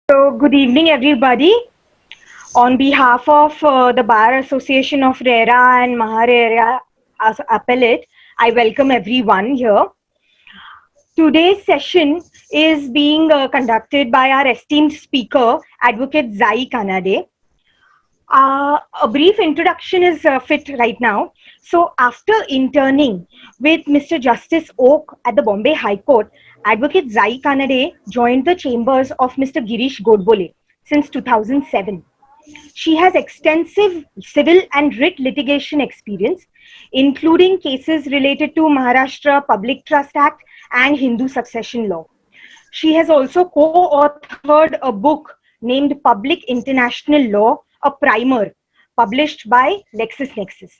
So, good evening, everybody. On behalf of the Bar Association of RERA and Maharera as Appellate, I welcome everyone here. Today's session is being conducted by our esteemed speaker, Advocate Zai Kanade. A brief introduction is fit right now. So, after interning with Mr. Justice Oak at the Bombay High Court, Advocate Zai Kanade joined the chambers of Mr. Girish Godbole since 2007. She has extensive civil and writ litigation experience, including cases related to Maharashtra Public Trust Act and Hindu succession law. She has also co-authored a book named Public International Law, a primer, published by LexisNexis.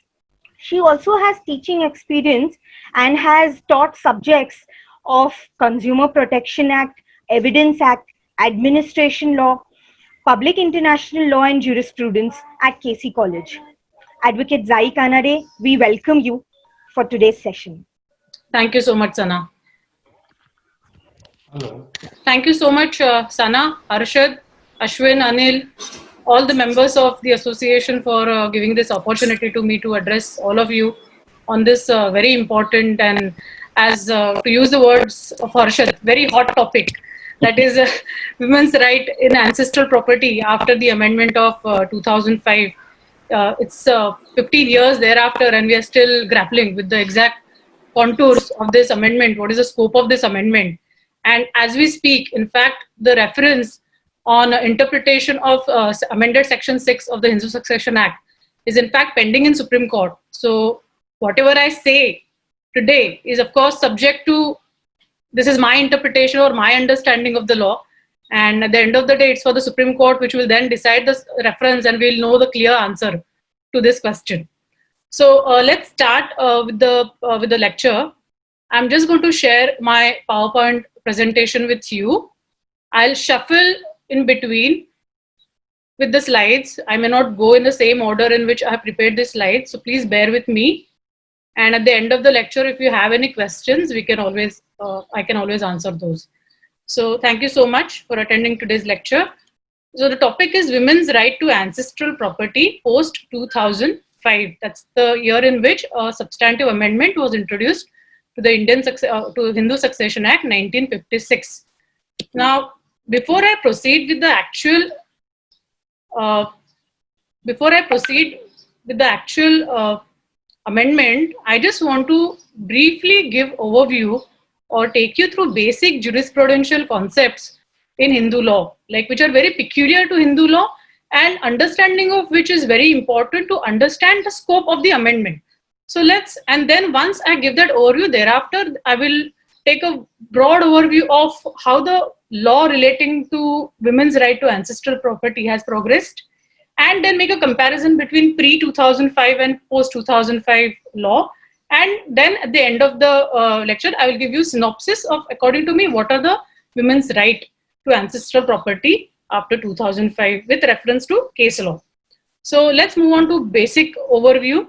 She also has teaching experience and has taught subjects of Consumer Protection Act, Evidence Act, Administration Law, Public International Law and Jurisprudence at KC College. Advocate Zai Kanade, we welcome you for today's session. Thank you so much, Sana. Hello. Thank you so much, Sana, Arshad, Ashwin, Anil, all the members of the association for giving this opportunity to me to address all of you on this very important and, as to use the words of Arshad, very hot topic, that is women's right in ancestral property after the amendment of 2005. It's 15 years thereafter, and we are still grappling with the exact contours of this amendment. What is the scope of this amendment? And as we speak, in fact, the reference on interpretation of amended Section 6 of the Hindu Succession Act is in fact pending in Supreme Court. So whatever I say today is of course subject to, this is my interpretation or my understanding of the law. And at the end of the day, it's for the Supreme Court, which will then decide the reference, and we'll know the clear answer to this question. So let's start with the lecture. I'm just going to share my PowerPoint presentation with you. I'll shuffle in between with the slides. I may not go in the same order in which I have prepared the slides, so please bear with me. And at the end of the lecture, if you have any questions, we can always I can always answer those. So thank you so much for attending today's lecture. So the topic is women's right to ancestral property post 2005. That's the year in which a substantive amendment was introduced to the to Hindu Succession Act 1956. Now, before I proceed with the actual amendment, I just want to briefly give overview or take you through basic jurisprudential concepts in Hindu law, like which are very peculiar to Hindu law, and understanding of which is very important to understand the scope of the amendment. So and then once I give that overview, thereafter I will take a broad overview of how the law relating to women's right to ancestral property has progressed, and then make a comparison between pre-2005 and post-2005 law. And then at the end of the lecture, I will give you synopsis of, according to me, what are the women's right to ancestral property after 2005 with reference to case law. So let's move on to basic overview.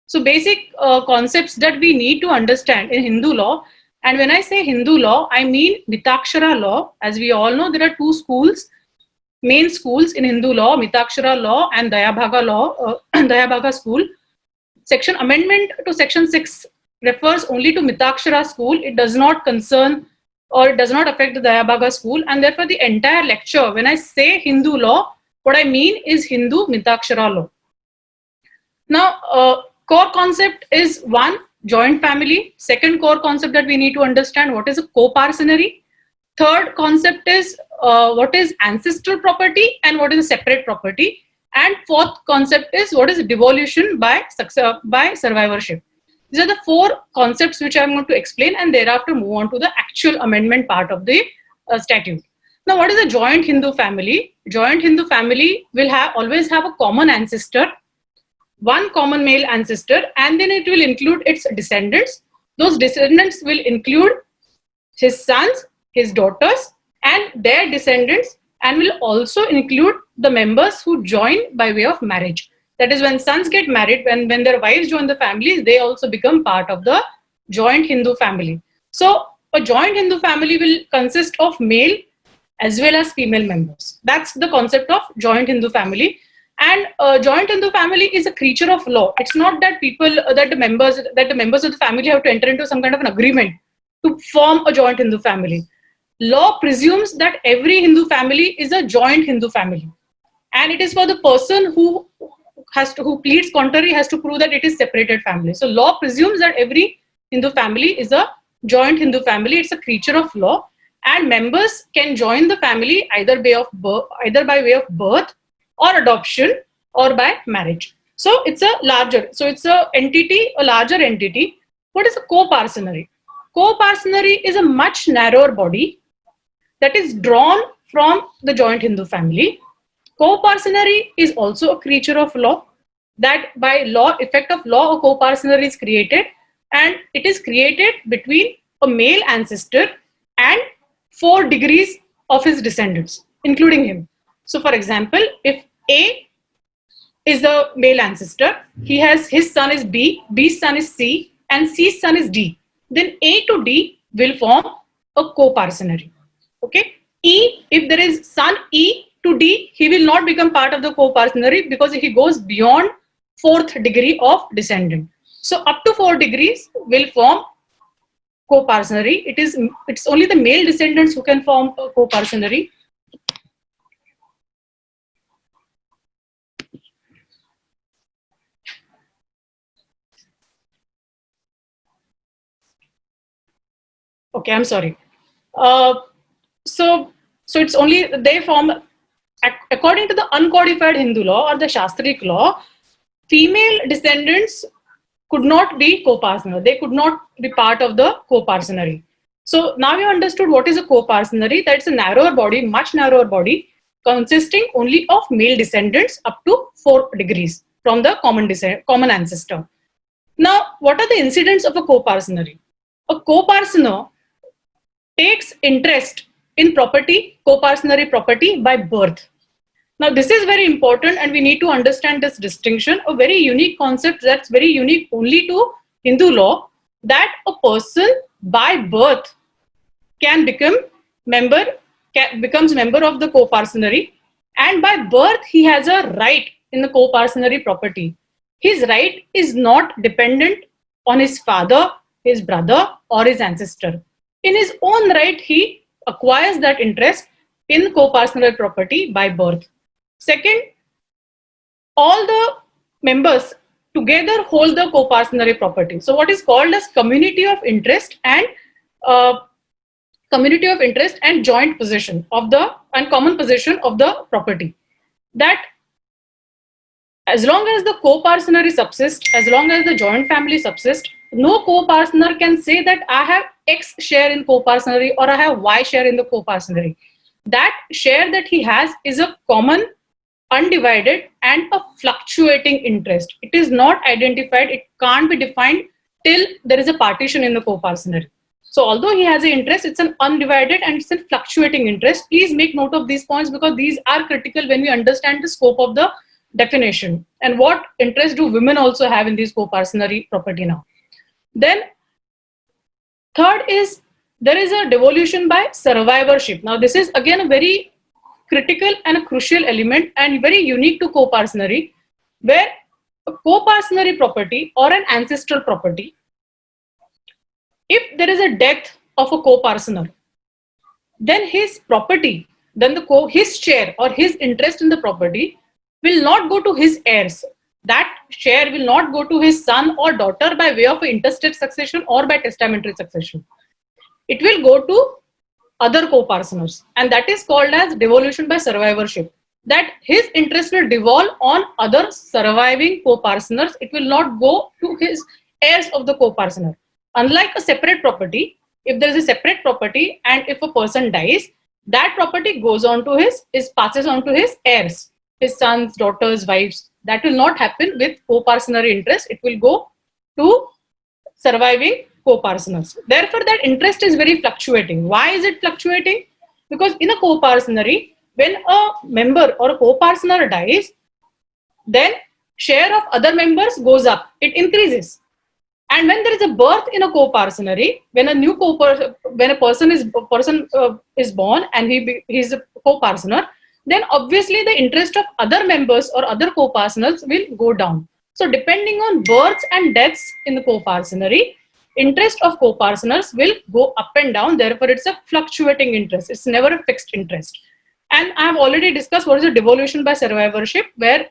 So basic concepts that we need to understand in Hindu law. And when I say Hindu law, I mean Mitakshara law. As we all know, there are two schools, main schools in Hindu law, Mitakshara law and Dayabhaga law, Dayabhaga school. Section amendment to Section 6 refers only to Mitakshara school. It does not concern or it does not affect the Dayabhaga school. And therefore, the entire lecture, when I say Hindu law, what I mean is Hindu Mitakshara law. Now, core concept is one, joint family. Second core concept that we need to understand, what is a co-parsonary. Third concept is what is ancestral property and what is a separate property. And fourth concept is what is devolution by survivorship. These are the four concepts which I'm going to explain, and thereafter move on to the actual amendment part of the statute. Now, what is a joint Hindu family? Joint Hindu family will always have a common ancestor, one common male ancestor, and then it will include its descendants. Those descendants will include his sons, his daughters, and their descendants, and will also include the members who join by way of marriage. That is, when sons get married, when their wives join the families, they also become part of the joint Hindu family. So a joint Hindu family will consist of male as well as female members. That's the concept of joint Hindu family. And joint Hindu family is a creature of law. It's not that the members of the family have to enter into some kind of an agreement to form a joint Hindu family. Law presumes that every Hindu family is a joint Hindu family, and it is for the person who pleads contrary has to prove that it is separated family. So law presumes that every Hindu family is a joint Hindu family. It's a creature of law, and members can join the family either by way of birth or adoption or by marriage. So it's a larger entity. What is a co-parsonary? Co-parsonary is a much narrower body that is drawn from the joint Hindu family. Co-parsonary is also a creature of law, that by effect of law, a co-parsonary is created, and it is created between a male ancestor and 4 degrees of his descendants, including him. So for example, if A is the male ancestor, his son is B, B's son is C, and C's son is D, then A to D will form a co-parsonary. Okay. E, if there is son E to D, he will not become part of the co-parsonary because he goes beyond 4th degree of descendant. So up to 4 degrees will form co-parsonary. It's only the male descendants who can form a co-parsonary. Okay, I'm sorry. So it's only they form, according to the uncodified Hindu law or the Shastric law, female descendants could not be co-parsonary. They could not be part of the co-parsonary. So now you understood what is a co-parsonary. That's a narrower body, much narrower body, consisting only of male descendants up to 4 degrees from the common ancestor. Now, what are the incidents of a co-parsonary? A co-parsoner takes interest in property, co-parsonary property, by birth. Now, this is very important, and we need to understand this distinction, a very unique concept that's very unique only to Hindu law, that a person by birth becomes member of the co-parsonary, and by birth he has a right in the co-parsonary property. His right is not dependent on his father, his brother, or his ancestor. In his own right, he acquires that interest in co-parsonary property by birth. Second, all the members together hold the co-parsonary property. So what is called as community of interest and joint possession and common possession of the property. That as long as the co-parsonary subsists, as long as the joint family subsists, no co-parsoner can say that I have X share in co-parsonary or I have Y share in the co-parsonary. That share that he has is a common, undivided, and a fluctuating interest. It is not identified, it can't be defined till there is a partition in the co-parsonary. So although he has an interest, it's an undivided and it's a fluctuating interest. Please make note of these points because these are critical when we understand the scope of the definition and what interest do women also have in this co-parsonary property now. Then third is there is a devolution by survivorship. Now this is again a very critical and a crucial element and very unique to co-parsonary, where a co-parsonary property or an ancestral property, if there is a death of a co-parsoner, then his property, his share or his interest in the property will not go to his heirs. That share will not go to his son or daughter by way of intestate succession or by testamentary succession. It will go to other co-parsoners, and that is called as devolution by survivorship. That his interest will devolve on other surviving co-parsoners. It will not go to his heirs of the co-parsoner. Unlike a separate property, if there is a separate property and if a person dies, that property goes on to passes on to his heirs, his sons, daughters, wives. That will not happen with co-parsonary interest. It will go to surviving co-parsoners. Therefore, that interest is very fluctuating. Why is it fluctuating? Because in a co-parsonary, when a member or a co-parsoner dies, then share of other members goes up. It increases. And when there is a birth in a co-parcenary, when when a person is born and he's a co-parcener, then obviously the interest of other members or other co-parceners will go down. So depending on births and deaths in the co-parcenary, interest of co-parceners will go up and down. Therefore, it's a fluctuating interest. It's never a fixed interest. And I have already discussed what is a devolution by survivorship, where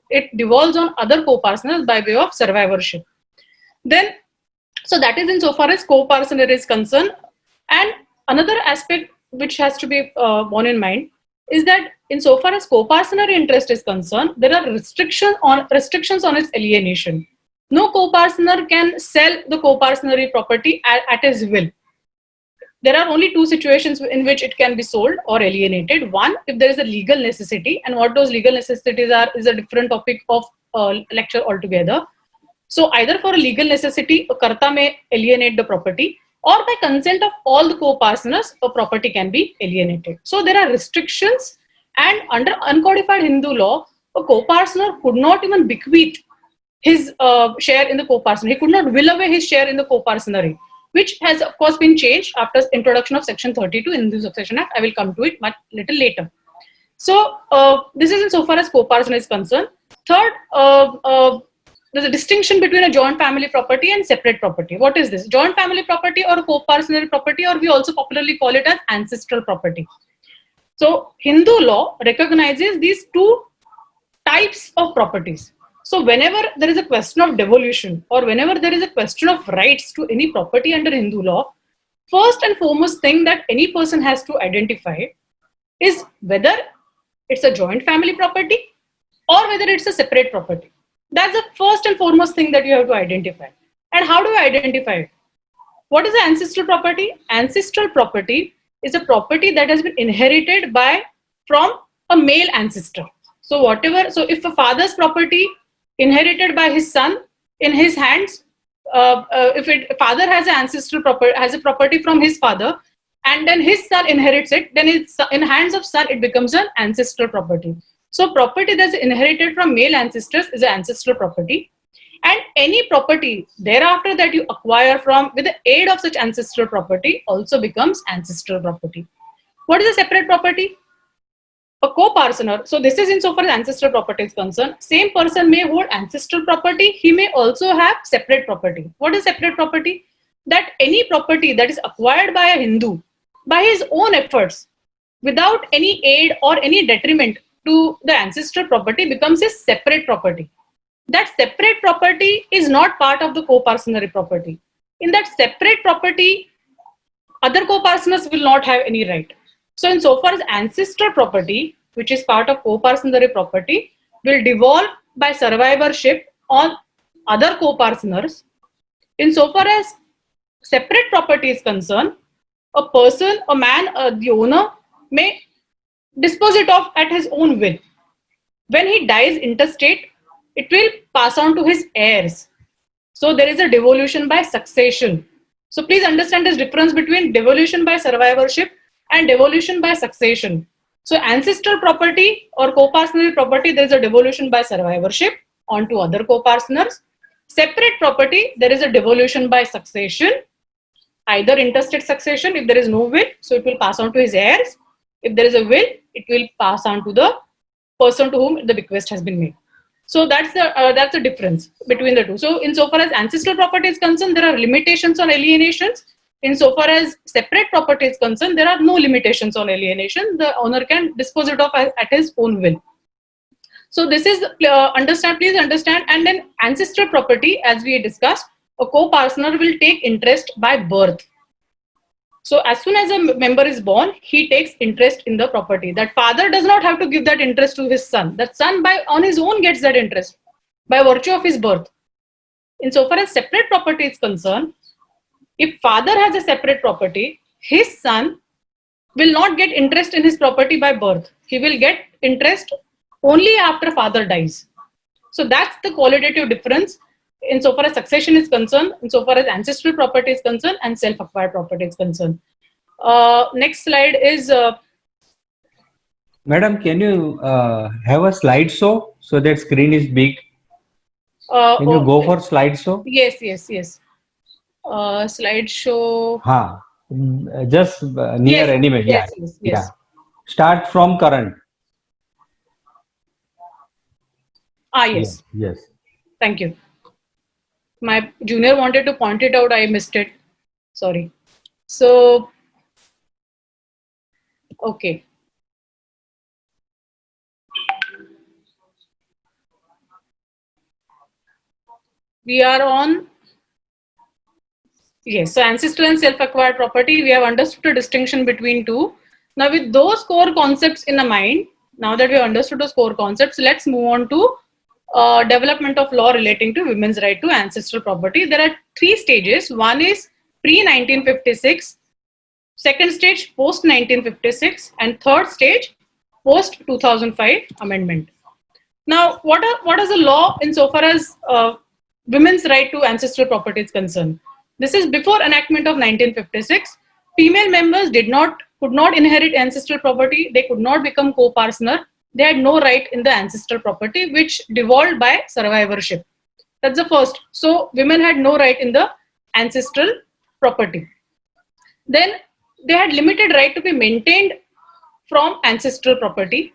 it devolves on other co-parceners by way of survivorship. Then, so that is insofar as co-parcenary is concerned. And another aspect which has to be borne in mind is that insofar as co-parcenary interest is concerned, there are restrictions on its alienation. No co-parcener can sell the co-parcenary property at his will. There are only two situations in which it can be sold or alienated. One, if there is a legal necessity, and what those legal necessities are is a different topic of lecture altogether. So either for a legal necessity, a karta may alienate the property, or by consent of all the co-parceners, a property can be alienated. So there are restrictions, and under uncodified Hindu law, a co-parcener could not even bequeath his share in the co-parcenary. He could not will away his share in the co-parcenary, which has of course been changed after introduction of Section 32 in the Succession Act. I will come to it much little later. So this is insofar as co-parcenary is concerned. Third, there's a distinction between a joint family property and separate property. What is this? Joint family property or co-parcenary property, or we also popularly call it as ancestral property. So Hindu law recognizes these two types of properties. So whenever there is a question of devolution, or whenever there is a question of rights to any property under Hindu law, first and foremost thing that any person has to identify is whether it's a joint family property or whether it's a separate property. That's the first and foremost thing that you have to identify. And how do you identify it? What is ancestral property? Ancestral property is a property that has been inherited from a male ancestor. So if a father's property inherited by his son in his hands, if father has an ancestral property, has a property from his father, and then his son inherits it, then it's in hands of son, it becomes an ancestral property. So property that's inherited from male ancestors is an ancestral property, and any property thereafter that you acquire with the aid of such ancestral property also becomes ancestral property. What is a separate property? A co-parcener, so this is insofar as ancestral property is concerned, same person may hold ancestral property, he may also have separate property. What is separate property? That any property that is acquired by a Hindu by his own efforts without any aid or any detriment to the ancestral property becomes his separate property. That separate property is not part of the co-parcenary property. In that separate property, other co-parceners will not have any right. So insofar as ancestral property, which is part of co-parcenary property, will devolve by survivorship on other co-parceners. Insofar as separate property is concerned, a person, a man, the owner may dispose it off at his own will. When he dies intestate, it will pass on to his heirs. So there is a devolution by succession. So please understand this difference between devolution by survivorship and devolution by succession. So ancestral property or co-parcenary property, there is a devolution by survivorship onto other co-parceners. Separate property, there is a devolution by succession, either intestate succession if there is no will, so it will pass on to his heirs. If there is a will, it will pass on to the person to whom the bequest has been made. So that's the difference between the two. So insofar as ancestral property is concerned, there are limitations on alienations. Insofar as separate property is concerned, there are no limitations on alienation. The owner can dispose it off at his own will. So this is please understand. And then ancestral property, as we discussed, a co-parcener will take interest by birth. So as soon as a member is born, he takes interest in the property. That father does not have to give that interest to his son. That son on his own gets that interest by virtue of his birth. Insofar as separate property is concerned, if father has a separate property, his son will not get interest in his property by birth. He will get interest only after father dies. So that's the qualitative difference insofar as succession is concerned, insofar as ancestral property is concerned, and self-acquired property is concerned. Next slide is... Madam, can you have a slideshow so that screen is big? Can you go for slideshow? Yes. Slideshow. हाँ, just near Yes, anyway. Yeah, yes, yes, yeah. yes. Start from current. Yes, Yes. yes. Thank you. My junior wanted to point it out. I missed it. Sorry. So, okay. We are on. Yes. So, ancestral and self-acquired property. We have understood a distinction between two. Now, with those core concepts in the mind, now that we have understood those core concepts, let's move on to development of law relating to women's right to ancestral property. There are three stages. One is pre 1956, second stage post 1956, and third stage post 2005 amendment. Now, what is the law insofar as women's right to ancestral property is concerned? This is before enactment of 1956. Female members could not inherit ancestral property. They could not become co-partner. They had no right in the ancestral property, which devolved by survivorship. That's the first. So women had no right in the ancestral property. Then they had limited right to be maintained from ancestral property.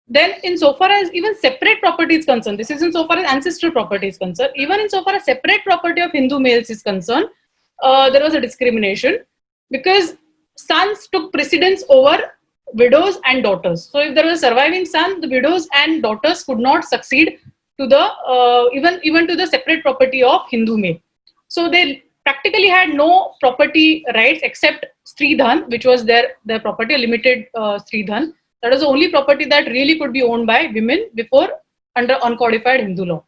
Then insofar as even separate property is concerned, this is insofar as ancestral property is concerned, even insofar as separate property of Hindu males is concerned, there was a discrimination because sons took precedence over widows and daughters. So if there was a surviving son, the widows and daughters could not succeed to the even to the separate property of Hindu male. So they practically had no property rights except Stridhan, which was their property, a limited Stridhan. That was the only property that really could be owned by women before under uncodified Hindu law.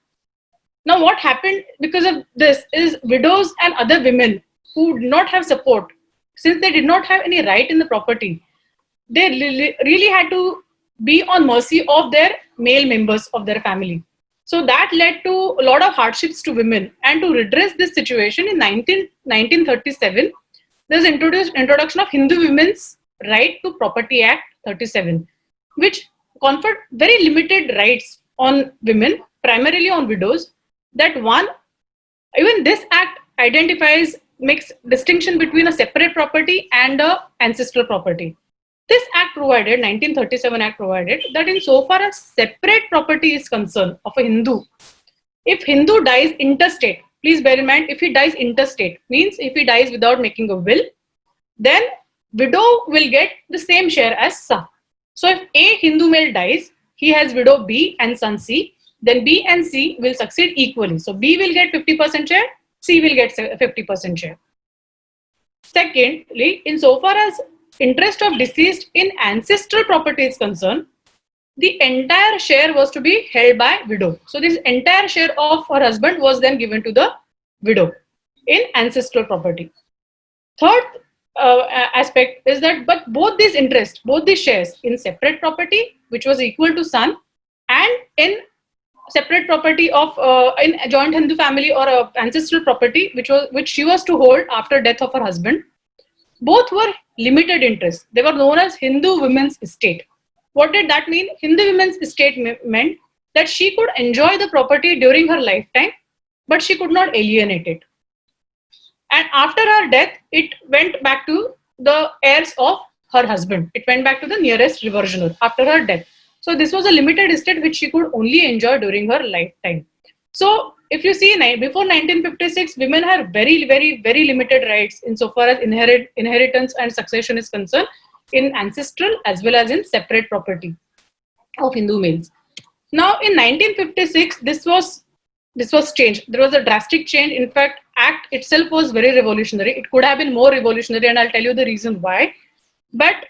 Now, what happened because of this is widows and other women who did not have support, since they did not have any right in the property, they really had to be on mercy of their male members of their family. So that led to a lot of hardships to women. And to redress this situation in 1937, there's introduction of Hindu Women's Right to Property Act 37, which conferred very limited rights on women, primarily on widows. That one, even this act makes distinction between a separate property and a ancestral property. This act provided, 1937 Act provided, that in so far as separate property is concerned of a Hindu, if Hindu dies interstate, please bear in mind, if he dies interstate, means if he dies without making a will, then widow will get the same share as son. So if A Hindu male dies, he has widow B and son C, then B and C will succeed equally. So B will get 50% share, C will get 50% share. Secondly, insofar as interest of deceased in ancestral property is concerned, the entire share was to be held by widow. So this entire share of her husband was then given to the widow in ancestral property. Third aspect is that, but both these interests, both these shares in separate property, which was equal to son, and in separate property of in a joint Hindu family or ancestral property, which she was to hold after death of her husband, both were limited interests. They were known as Hindu women's estate. What did that mean? Hindu women's estate meant that she could enjoy the property during her lifetime, but she could not alienate it. And after her death, it went back to the heirs of her husband. It went back to the nearest reversioner after her death. So this was a limited estate which she could only enjoy during her lifetime. So if you see, before 1956, women had very, very, very limited rights insofar as inheritance and succession is concerned in ancestral as well as in separate property of Hindu males. Now in 1956, this was changed. There was a drastic change. In fact, Act itself was very revolutionary. It could have been more revolutionary, and I'll tell you the reason why. But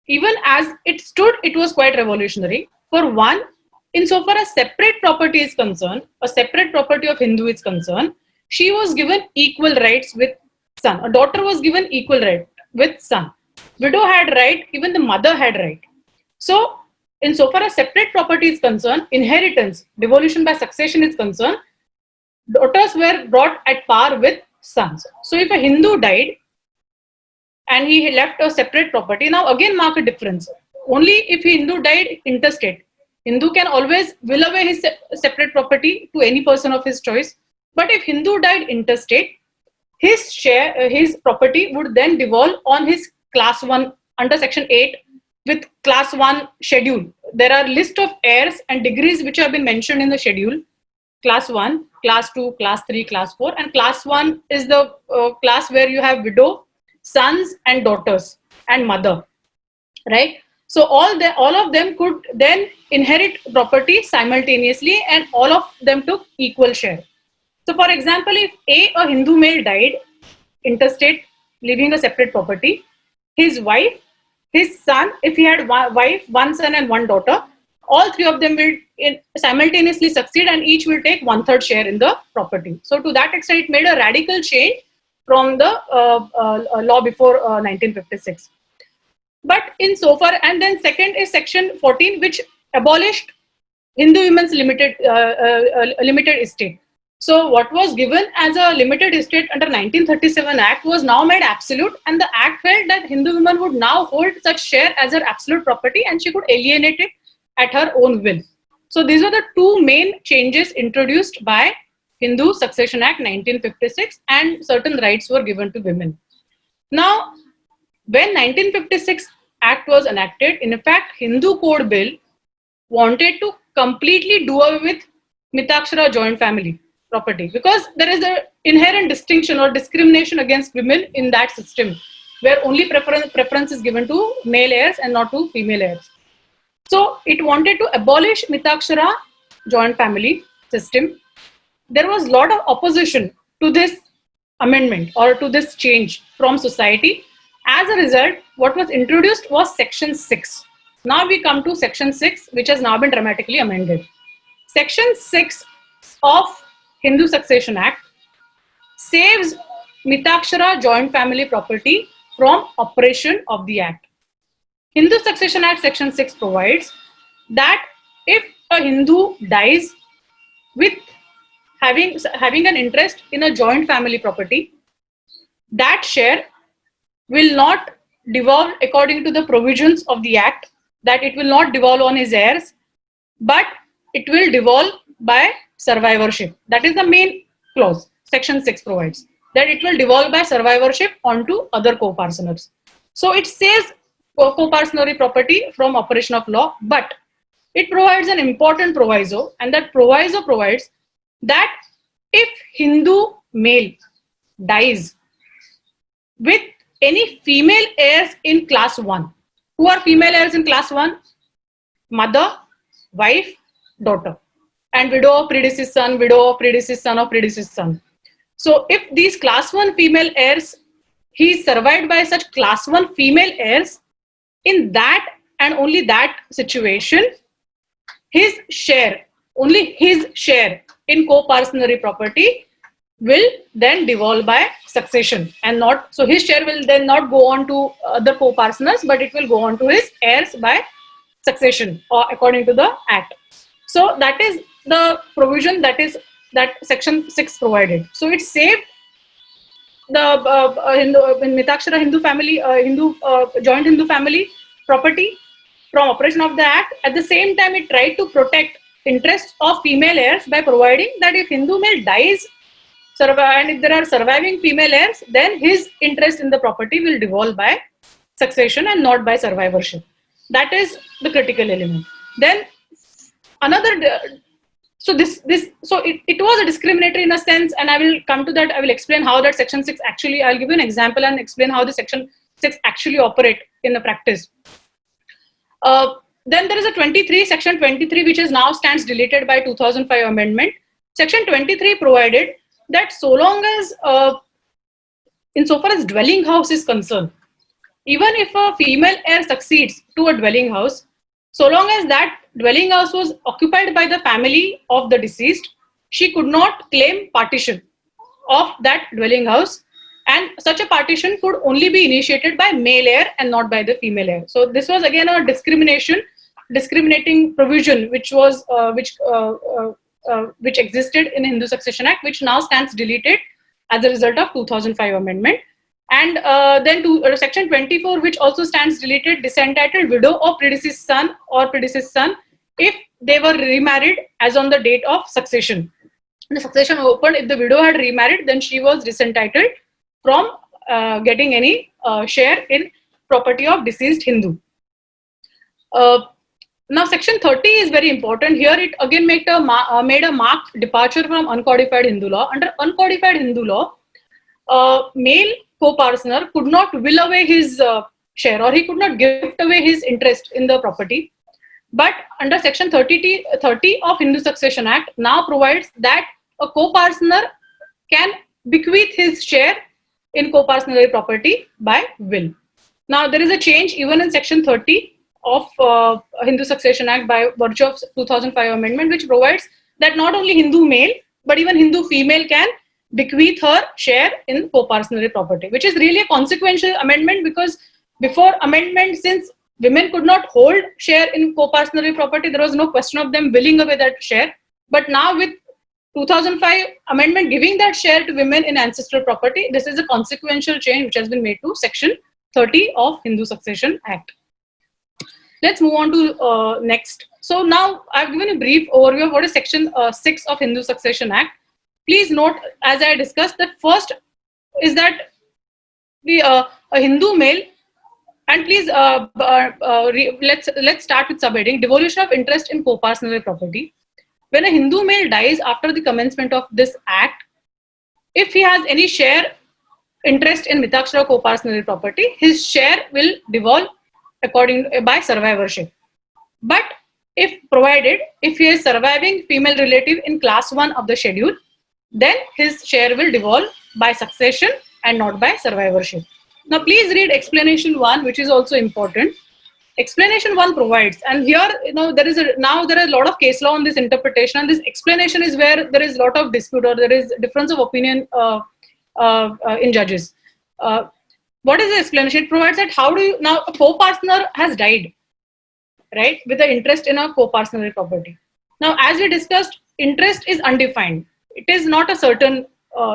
even as it stood, it was quite revolutionary. For one, insofar as separate property is concerned, a separate property of Hindu is concerned, she was given equal rights with son. A daughter was given equal right with son. Widow had right, even the mother had right. So, insofar as separate property is concerned, inheritance, devolution by succession is concerned, daughters were brought at par with sons. So, if a Hindu died and he left a separate property, now again mark a difference. Only if Hindu died interstate, Hindu can always will away his separate property to any person of his choice. But if Hindu died interstate, his share, his property would then devolve on his class 1 under section 8 with class 1 schedule. There are list of heirs and degrees which have been mentioned in the schedule. Class 1, class 2, class 3, class 4, and class 1 is the class where you have widow, sons and daughters and mother, right? So all of them could then inherit property simultaneously, and all of them took equal share. So for example, if a Hindu male died interstate, leaving a separate property, his wife, his son, if he had one wife, one son and one daughter, all three of them will simultaneously succeed, and each will take 1/3 share in the property. So to that extent, it made a radical change from the law before 1956. But in so far, and then second is section 14, which abolished Hindu women's limited estate. So what was given as a limited estate under 1937 Act was now made absolute, and the Act felt that Hindu women would now hold such share as her absolute property, and she could alienate it at her own will. So these are the two main changes introduced by Hindu Succession Act 1956, and certain rights were given to women. Now, when 1956 Act was enacted, in fact, Hindu Code Bill wanted to completely do away with Mitakshara joint family property, because there is an inherent distinction or discrimination against women in that system, where only preference is given to male heirs and not to female heirs. So it wanted to abolish Mitakshara joint family system. There was a lot of opposition to this amendment or to this change from society. As a result, what was introduced was section 6. Now we come to section 6, which has now been dramatically amended. Section 6 of Hindu Succession Act saves Mitakshara joint family property from operation of the Act. Hindu Succession Act section 6 provides that if a Hindu dies with having an interest in a joint family property, that share will not devolve according to the provisions of the Act, that it will not devolve on his heirs, but it will devolve by survivorship. That is the main clause. Section 6 provides that it will devolve by survivorship onto other co-parceners. So it saves co-parcenary property from operation of law, but it provides an important proviso, and that proviso provides that if Hindu male dies with any female heirs in class 1, who are female heirs in class 1? Mother, wife, daughter, and widow of predeceased son, widow of predeceased son, or predeceased son. So if these class 1 female heirs, he is survived by such class 1 female heirs, in that and only that situation, his share, only his share in co-parcenary property will then devolve by succession, and not, so his share will then not go on to other co-parceners, but it will go on to his heirs by succession or according to the Act. So that is the provision that section 6 provided. So it saved the Mitakshara Hindu family, joint Hindu family property from operation of the Act. At the same time, it tried to protect interests of female heirs by providing that if Hindu male dies, and if there are surviving female heirs, then his interest in the property will devolve by succession and not by survivorship. That is the critical element. Then another, so it was a discriminatory in a sense, and I will come to that. I will explain how that section 6 actually, I'll give you an example and explain how the section 6 actually operate in the practice. Then there is a section 23, which is now stands deleted by 2005 amendment. Section 23 provided that so long as, insofar as dwelling house is concerned, even if a female heir succeeds to a dwelling house, so long as that dwelling house was occupied by the family of the deceased, she could not claim partition of that dwelling house, and such a partition could only be initiated by male heir and not by the female heir. So this was again a discriminating provision which was which existed in Hindu Succession Act, which now stands deleted as a result of 2005 amendment. And then to section 24, which also stands deleted, disentitled widow of predeceased son or predeceased son if they were remarried as on the date of succession. The succession opened, if the widow had remarried, then she was disentitled from getting any share in property of deceased Hindu. Now, section 30 is very important. Here, it again made a marked departure from uncodified Hindu law. Under uncodified Hindu law, male co-partner could not will away his share, or he could not gift away his interest in the property. But under section 30 of Hindu Succession Act now provides that a co-partner can bequeath his share in co-partnership property by will. Now, there is a change even in section 30 of Hindu Succession Act by virtue of 2005 amendment, which provides that not only Hindu male but even Hindu female can bequeath her share in co-partnership property, which is really a consequential amendment, because before amendment, since women could not hold share in co-partnership property, there was no question of them willing away that share. But now with 2005 amendment giving that share to women in ancestral property, this is a consequential change which has been made to section 30 of Hindu Succession Act. Let's move on to next. So now I've given a brief overview of what is section 6 of Hindu Succession Act. Please note, as I discussed, that first is that the a Hindu male, and please let's start with subheading devolution of interest in co-partnership property. When a Hindu male dies after the commencement of this act, if he has any share interest in Mitakshara co-partnership property, his share will devolve according by survivorship. But if he is surviving female relative in class 1 of the schedule, then his share will devolve by succession and not by survivorship. Now please read explanation 1, which is also important. Explanation 1 provides, and here there is a lot of case law on this interpretation, and this explanation is where there is a lot of dispute, or there is difference of opinion in judges. What is the explanation? It provides that how do you, now a co-partner has died, right, with the interest in a co-partnership property. Now, as we discussed, interest is undefined. It is not a certain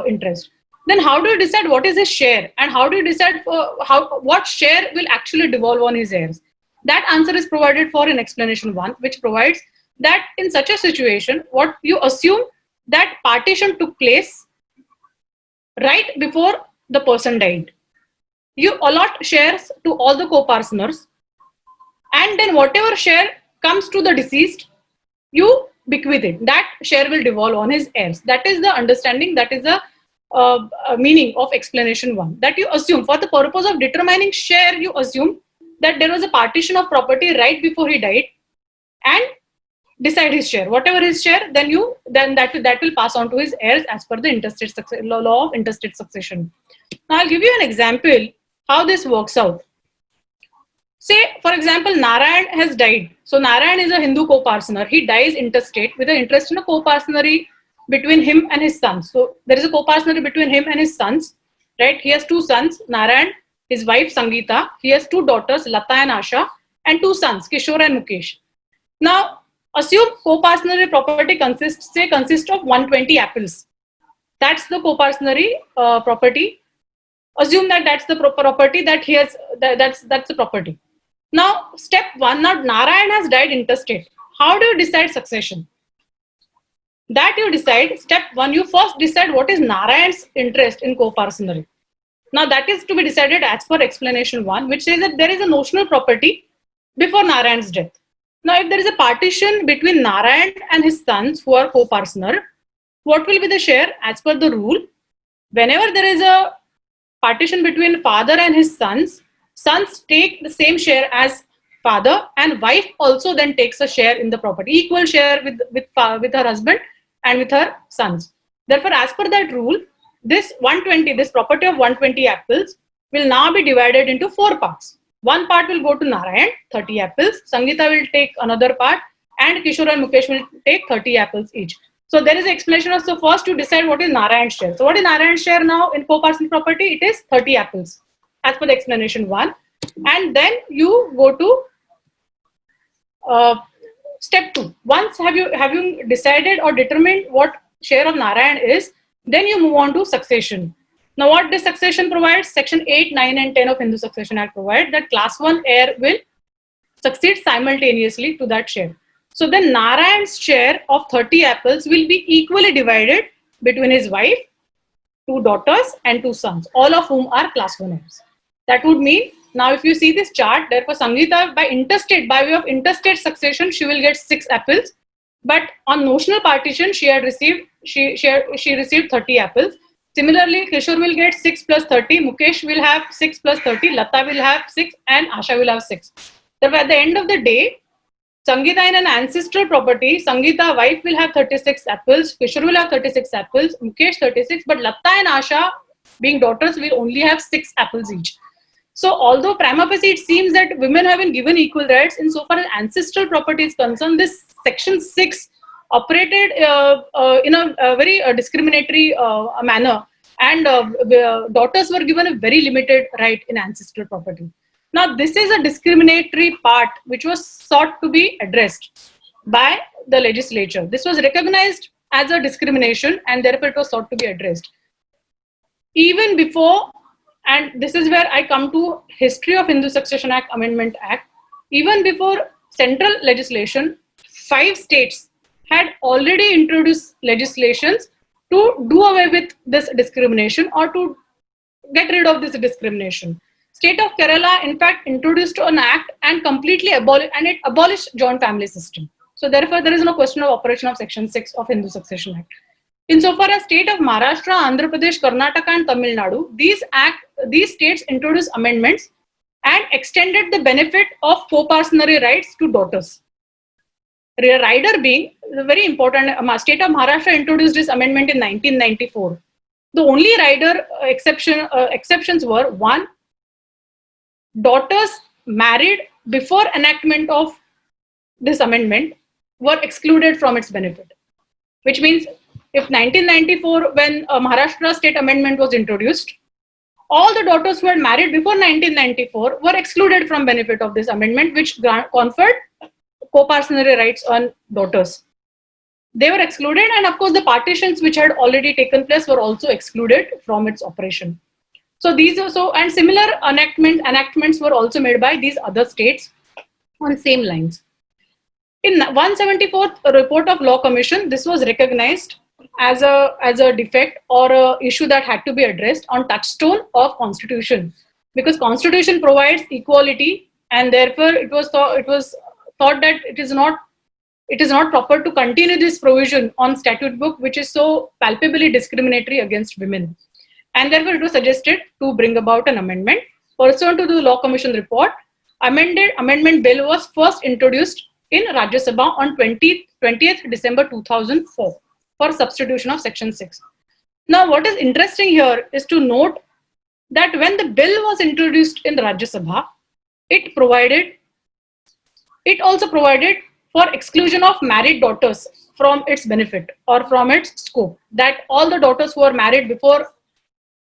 interest. Then how do you decide what is his share, and how do you decide what share will actually devolve on his heirs? That answer is provided for in explanation 1, which provides that in such a situation, what you assume that partition took place right before the person died. You allot shares to all the co-partners, and then whatever share comes to the deceased, you bequeath it. That share will devolve on his heirs. That is the understanding, that is the meaning of explanation 1. That you assume, for the purpose of determining share, you assume that there was a partition of property right before he died, and decide his share. Whatever his share, then that will pass on to his heirs as per the law of intestate succession. Now I'll give you an example how this works out. Say, for example, Narayan has died. So Narayan is a Hindu co-partner. He dies intestate with an interest in a co-partnery between him and his sons. So there is a co-partnery between him and his sons, right? He has 2 sons, Narayan, his wife Sangeeta. He has 2 daughters, Lata and Asha, and 2 sons, Kishore and Mukesh. Now, assume co-partnery property consists of 120 apples. That's the co-partnery property. Assume that that's the property that he has. That's the property. Now, step 1. Now, Narayan has died intestate. How do you decide succession? That you decide. Step 1. You first decide what is Narayan's interest in co-partnery. Now, that is to be decided as per explanation 1, which says that there is a notional property before Narayan's death. Now, if there is a partition between Narayan and his sons who are co-partner, what will be the share? As per the rule, whenever there is a partition between father and his sons take the same share as father, and wife also then takes a share in the property, equal share with her husband and with her sons. Therefore, as per that rule, this property of 120 apples will now be divided into 4 parts. One part will go to Narayan, 30 apples. Sangeeta will take another part, and Kishore and Mukesh will take 30 apples each. So there is an explanation of, so first to decide what is Narayan's share. So what is Narayan's share now in co-partnership property? It is 30 apples as per the explanation 1. And then you go to step 2. Once have you decided or determined what share of Narayan is, then you move on to succession. Now what this succession provides, section 8, 9 and 10 of Hindu Succession Act provide that class 1 heir will succeed simultaneously to that share. So then Narayan's share of 30 apples will be equally divided between his wife 2 daughters and 2 sons, all of whom are class 1 heirs. That would mean, now if you see this chart, therefore Sangeeta, by way of intestate succession, she will get 6 apples. But on notional partition, she received 30 apples. Similarly, Kishore will get 6 plus 30, Mukesh will have 6 plus 30, Lata will have 6, and Asha will have 6. Therefore, at the end of the day, Sangeeta in an ancestral property, Sangeeta wife will have 36 apples, Kishore will have 36 apples, Mukesh 36, but Lata and Asha, being daughters, will only have 6 apples each. So, although prima facie it seems that women have been given equal rights, insofar as ancestral property is concerned, this section 6 operated in a very discriminatory manner, and daughters were given a very limited right in ancestral property. Now, this is a discriminatory part which was sought to be addressed by the legislature. This was recognized as a discrimination, and therefore it was sought to be addressed. Even before, and this is where I come to history of Hindu Succession Act, Amendment Act, even before central legislation, 5 states had already introduced legislations to do away with this discrimination or to get rid of this discrimination. State of Kerala, in fact, introduced an act and completely abolished joint family system. So therefore, there is no question of operation of Section 6 of Hindu Succession Act. Insofar as state of Maharashtra, Andhra Pradesh, Karnataka and Tamil Nadu, these states introduced amendments and extended the benefit of co-parsonary rights to daughters. Rider being very important, state of Maharashtra introduced this amendment in 1994. The only rider exceptions were: 1, daughters married before enactment of this amendment were excluded from its benefit. Which means, if 1994, when Maharashtra state amendment was introduced, all the daughters who had married before 1994 were excluded from benefit of this amendment, which conferred co-parsonary rights on daughters. They were excluded, and of course the partitions which had already taken place were also excluded from its operation. So these also, and similar enactments were also made by these other states on same lines. In 174th report of Law Commission, this was recognized as a defect or a issue that had to be addressed on touchstone of Constitution, because Constitution provides equality, and therefore it was thought that it is not proper to continue this provision on statute book, which is so palpably discriminatory against women. And therefore it was suggested to bring about an amendment. Pursuant to the Law Commission report, amendment bill was first introduced in Rajya Sabha on 20th December 2004 for substitution of Section 6. Now, what is interesting here is to note that when the bill was introduced in Rajya Sabha, it also provided for exclusion of married daughters from its benefit or from its scope, that all the daughters who are married before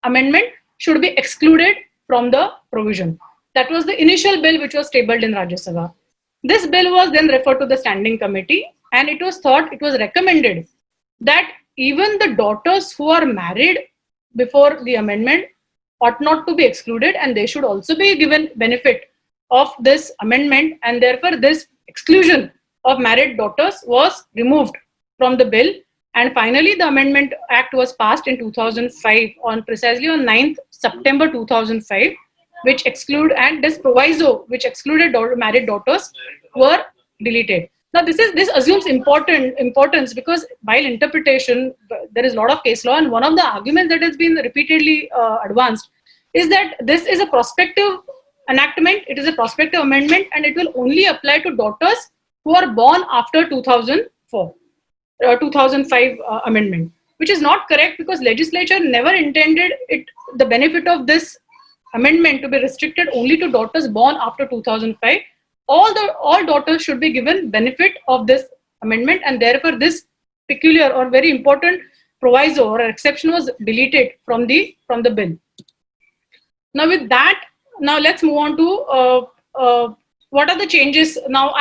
amendment should be excluded from the provision. That was the initial bill which was tabled in Rajya Sabha. This bill was then referred to the standing committee, and it was recommended that even the daughters who are married before the amendment ought not to be excluded, and they should also be given benefit of this amendment, and therefore this exclusion of married daughters was removed from the bill. And finally, the Amendment Act was passed in 2005 precisely on 9th September 2005, which this proviso which excluded married daughters were deleted. Now, this assumes importance, because while interpretation, there is a lot of case law, and one of the arguments that has been repeatedly advanced is that this is a prospective enactment, it is a prospective amendment, and it will only apply to daughters who are born after 2005 amendment, which is not correct, because legislature never intended the benefit of this amendment to be restricted only to daughters born after 2005. All daughters should be given benefit of this amendment, and therefore this peculiar or very important proviso or exception was deleted from the bill. Now, with that, now let's move on to what are the changes. Now,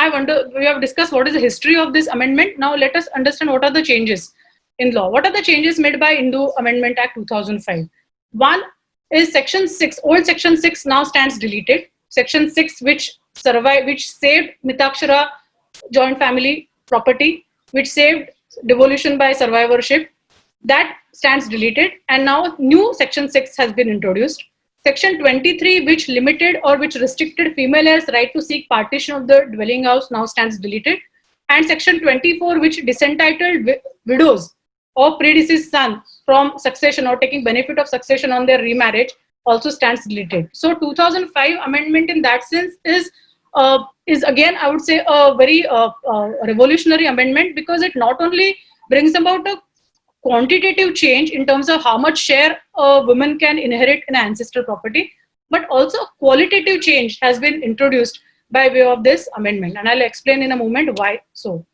we have discussed what is the history of this amendment. Now, let us understand what are the changes in law. What are the changes made by Hindu Amendment Act 2005? One is Section 6. Old Section 6 now stands deleted. Section 6, which saved Mitakshara joint family property, which saved devolution by survivorship, that stands deleted, and now new section 6 has been introduced. Section 23, which limited or which restricted female heirs' right to seek partition of the dwelling house, now stands deleted. And section 24, which disentitled widows or predeceased son from succession or taking benefit of succession on their remarriage, also stands deleted. So 2005 amendment in that sense is again, I would say, a very revolutionary amendment, because it not only brings about a quantitative change in terms of how much share a woman can inherit in ancestral property, but also a qualitative change has been introduced by way of this amendment. And I'll explain in a moment why so.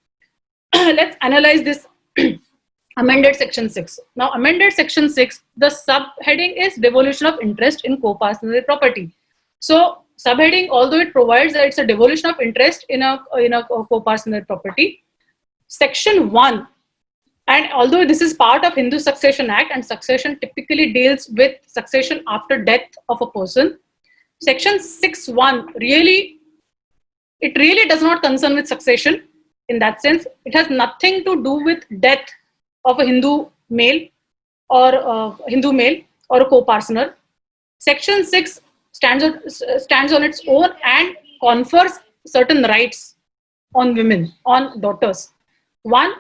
Let's analyze this amended section 6. Now, amended section 6, the subheading is devolution of interest in co-partnership property. So, subheading, although it provides that it's a devolution of interest in a co-partnership property, section 1, and although this is part of Hindu Succession Act, and succession typically deals with succession after death of a person, section 6(1) really does not concern with succession in that sense. It has nothing to do with death of a Hindu male or a co-partner. Section 6 stands on its own and confers certain rights on women, on daughters. One,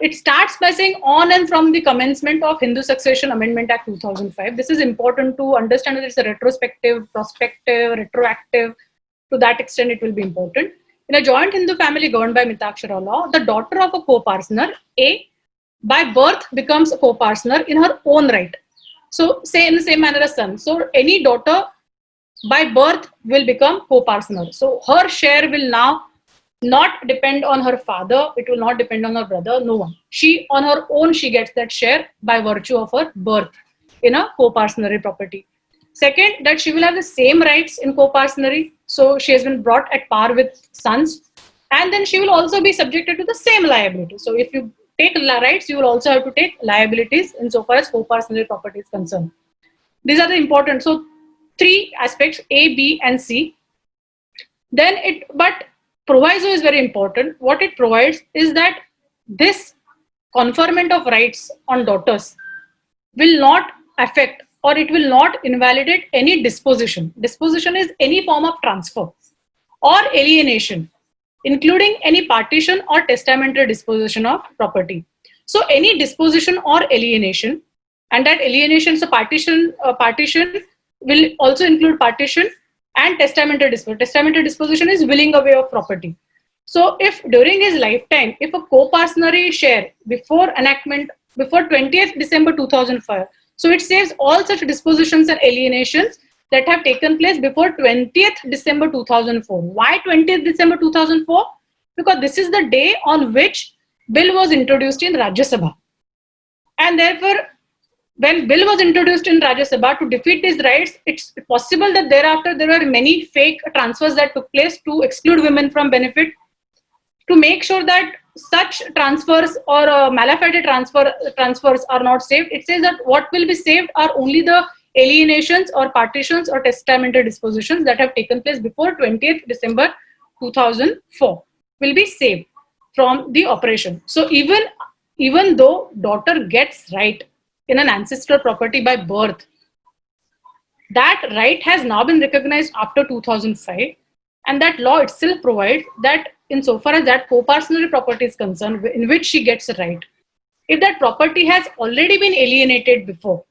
it starts by saying on and from the commencement of Hindu Succession Amendment Act 2005. This is important to understand that it's a retrospective, prospective, retroactive. To that extent, it will be important. In a joint Hindu family governed by Mitakshara law, the daughter of a co-partner, A, by birth becomes a co-partner in her own right. So, say in the same manner as son. So, any daughter by birth will become co-partner. So, her share will now not depend on her father, it will not depend on her brother, no one. She, on her own, she gets that share by virtue of her birth in a co-partnership property. Second, that she will have the same rights in co-partnership. So she has been brought at par with sons. And then she will also be subjected to the same liability. So if you take rights, you will also have to take liabilities insofar as co-partnership property is concerned. These are the important. So 3 aspects, A, B, and C. Then but proviso is very important. What it provides is that this conferment of rights on daughters will not affect, or it will not invalidate any disposition. Disposition is any form of transfer or alienation, including any partition or testamentary disposition of property. So any disposition or alienation, and that alienation, so partition will also include partition and testamentary disposition. Testamentary disposition is willing away of property. So if during his lifetime, if a co-partnership share before enactment, before 20th December 2005, so it saves all such dispositions and alienations that have taken place before 20th December 2004. Why 20th December 2004? Because this is the day on which bill was introduced in Rajya Sabha. And therefore, when bill was introduced in Rajya Sabha to defeat these rights, it's possible that thereafter there were many fake transfers that took place to exclude women from benefit. To make sure that such transfers or malafide transfers are not saved, it says that what will be saved are only the alienations or partitions or testamentary dispositions that have taken place before 20th December 2004 will be saved from the operation. So even though daughter gets right in an ancestral property by birth, that right has now been recognized after 2005, and that law itself provides that insofar as that co-partnership property is concerned, in which she gets a right, if that property has already been alienated before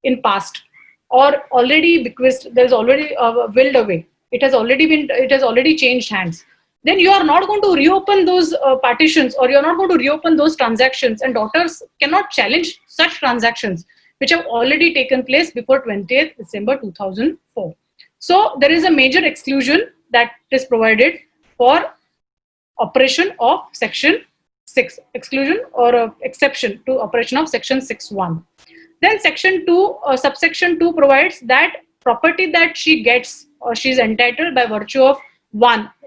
in past, or already bequeathed, there is already willed away, it has already changed hands, then you are not going to reopen those partitions, or you are not going to reopen those transactions, and daughters cannot challenge such transactions which have already taken place before 20th December 2004. So there is a major exclusion that is provided for operation of section 6, exclusion or exception to operation of section 6(1). Then section 2, subsection 2 provides that property that she gets or she is entitled by virtue of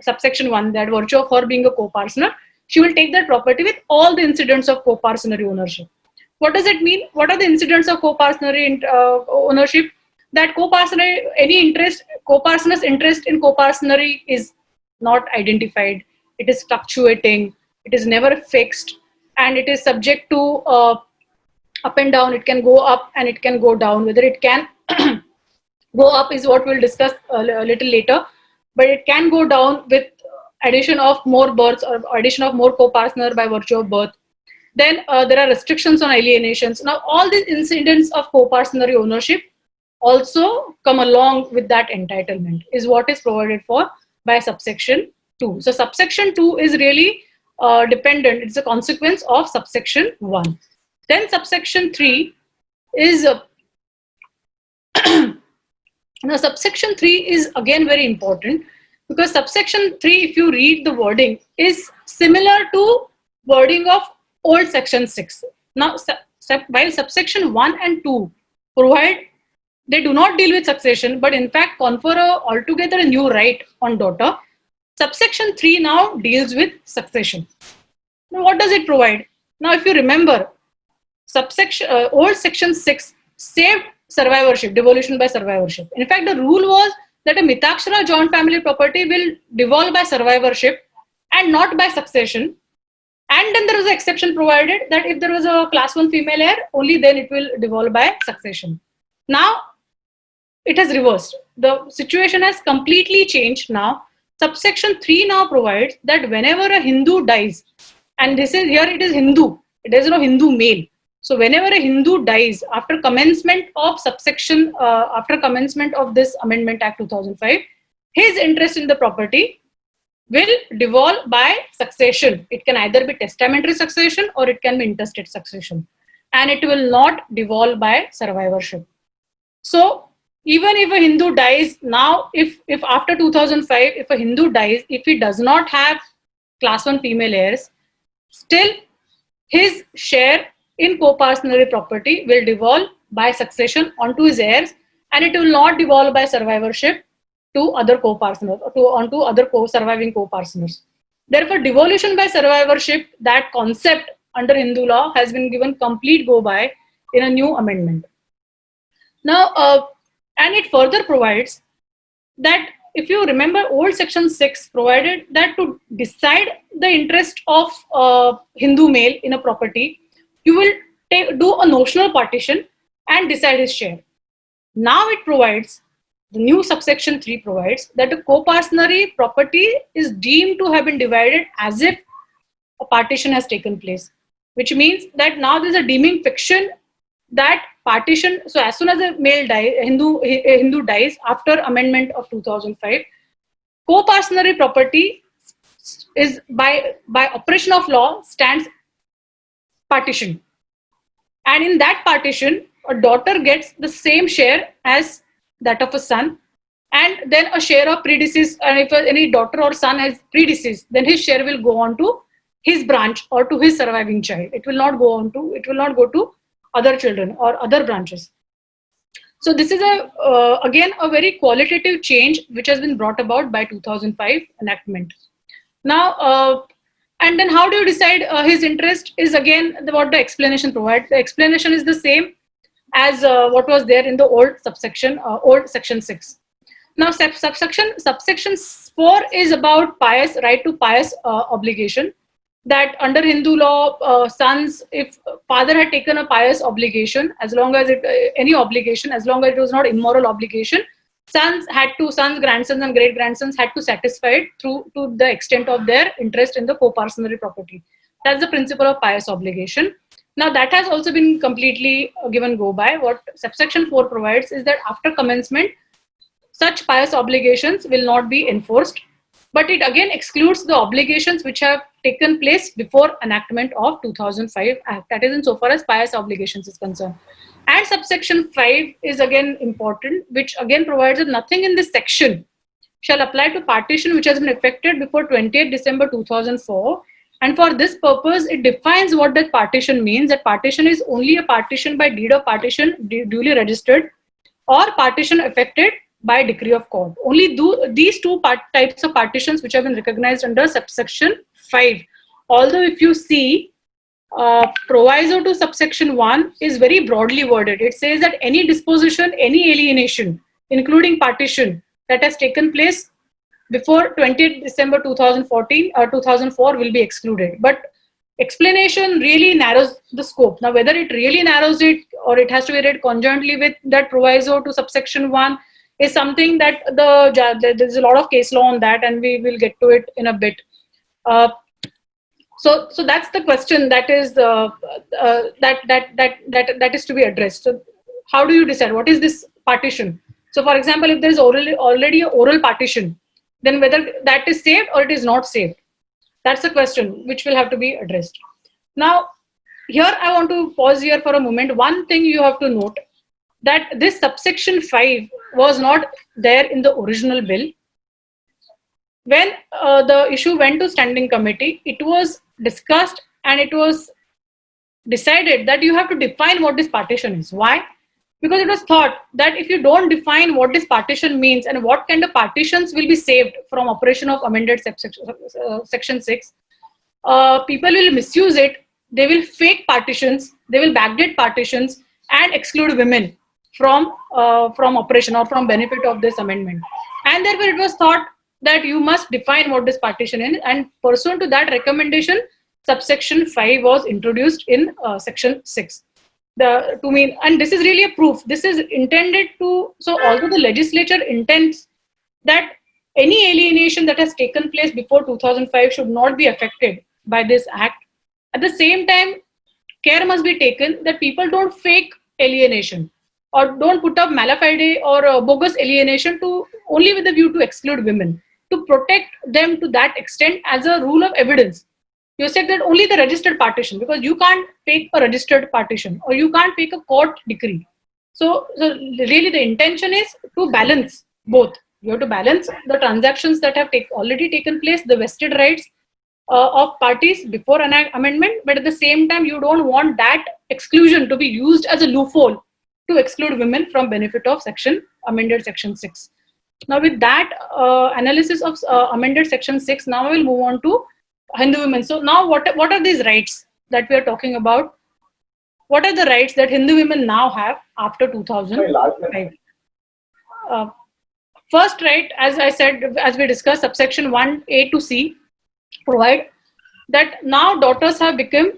subsection 1, that virtue of her being a co-partner, she will take that property with all the incidents of co-partnership ownership. What does it mean? What are the incidents of co-partnership ownership? That co-partner, co-partner's interest in co-partnership is not identified. It is fluctuating. It is never fixed, and it is subject to up and down, it can go up and it can go down. Whether it can go up is what we'll discuss a little later, but it can go down with addition of more births or addition of more co-partner by virtue of birth. Then there are restrictions on alienations. Now, all these incidents of co-partnership ownership also come along with that entitlement, is what is provided for by subsection 2. So subsection 2 is really dependent. It's a consequence of subsection 1. Then subsection 3 is now subsection 3 is again very important, because subsection 3, if you read the wording, is similar to wording of old section 6. Now, while subsection 1 and 2 provide, they do not deal with succession, but in fact confer altogether a new right on daughter, subsection 3 now deals with succession. Now, what does it provide? Now, if you remember, subsection old section 6 saved survivorship, devolution by survivorship. In fact, the rule was that a Mitakshara joint family property will devolve by survivorship and not by succession. And then there was an exception provided that if there was a class 1 female heir, only then it will devolve by succession. Now, it has reversed. The situation has completely changed now. Subsection 3 now provides that whenever a Hindu dies, and this is here, it is Hindu, it is no Hindu male. So whenever a Hindu dies after commencement of subsection, after commencement of this Amendment Act 2005, his interest in the property will devolve by succession. It can either be testamentary succession or it can be intestate succession, and it will not devolve by survivorship. So even if a Hindu dies now, if after 2005, if a Hindu dies, if he does not have class 1 female heirs, still his share in co-partnership property will devolve by succession onto his heirs, and it will not devolve by survivorship to other co-partners or onto other surviving co-partners. Therefore, devolution by survivorship, that concept under Hindu law, has been given complete go by in a new amendment. Now, and it further provides that, if you remember, old section 6 provided that to decide the interest of Hindu male in a property, you will do a notional partition and decide his share. Now it provides, the new subsection 3 provides that a co-partnership property is deemed to have been divided as if a partition has taken place, which means that now there is a deeming fiction that partition. So as soon as a male dies, a Hindu dies after amendment of 2005, co-partnership property is by operation of law stands partition, and in that partition a daughter gets the same share as that of a son, and then a share of predeceased, and if any daughter or son has predeceased, then his share will go on to his branch or to his surviving child. It will not go to other children or other branches. So this is again a very qualitative change which has been brought about by 2005 enactment. Now, and then how do you decide his interest is again what the explanation provides. The explanation is the same as what was there in the old subsection, old section 6. Now, subsection 4 is about pious right to pious obligation. That under Hindu law, sons, if father had taken a pious obligation, as long as any obligation, as long as it was not immoral obligation, sons, grandsons and great grandsons had to satisfy it to the extent of their interest in the co-partnership property. That's the principle of pious obligation. Now that has also been completely given go by. What subsection 4 provides is that after commencement, such pious obligations will not be enforced, but it again excludes the obligations which have taken place before enactment of 2005 Act. That is insofar as pious obligations is concerned. And subsection 5 is again important, which again provides that nothing in this section shall apply to partition which has been effected before 28th December 2004. And for this purpose, it defines what that partition means. That partition is only a partition by deed of partition duly registered, or partition effected by decree of court. Only these two types of partitions which have been recognized under subsection 5. Although if you see, proviso to subsection 1 is very broadly worded. It says that any disposition, any alienation, including partition, that has taken place before 20th December 2014 or 2004 will be excluded. But explanation really narrows the scope. Now, whether it really narrows it or it has to be read conjointly with that proviso to subsection 1 is something that there's a lot of case law on that, and we will get to it in a bit. So that's the question that is that is to be addressed. So how do you decide what is this partition? So, for example, if there is already an oral partition, then whether that is saved or it is not saved, that's a question which will have to be addressed. Now, here I want to pause here for a moment. One thing you have to note, that this subsection 5 was not there in the original bill. When the issue went to standing committee, it was discussed and it was decided that you have to define what this partition is. Why? Because it was thought that if you don't define what this partition means and what kind of partitions will be saved from operation of amended section 6, people will misuse it. They will fake partitions, they will backdate partitions and exclude women from operation or from benefit of this amendment. And therefore it was thought that you must define what this partition is, and pursuant to that recommendation, subsection 5 was introduced in section 6. And this is really a proof. This is intended to, so although the legislature intends that any alienation that has taken place before 2005 should not be affected by this act, at the same time, care must be taken that people don't fake alienation or don't put up malafide or bogus alienation to only with the view to exclude women, to protect them to that extent as a rule of evidence. You said that only the registered partition, because you can't fake a registered partition or you can't fake a court decree. So really the intention is to balance both. You have to balance the transactions that have already taken place, the vested rights of parties before an amendment, but at the same time you don't want that exclusion to be used as a loophole to exclude women from benefit of amended section 6. Now with that analysis of amended section 6, now we will move on to Hindu women. So now what are these rights that we are talking about? What are the rights that Hindu women now have after 2005? First right, as I said, as we discussed, subsection 1A to C provide that now daughters have become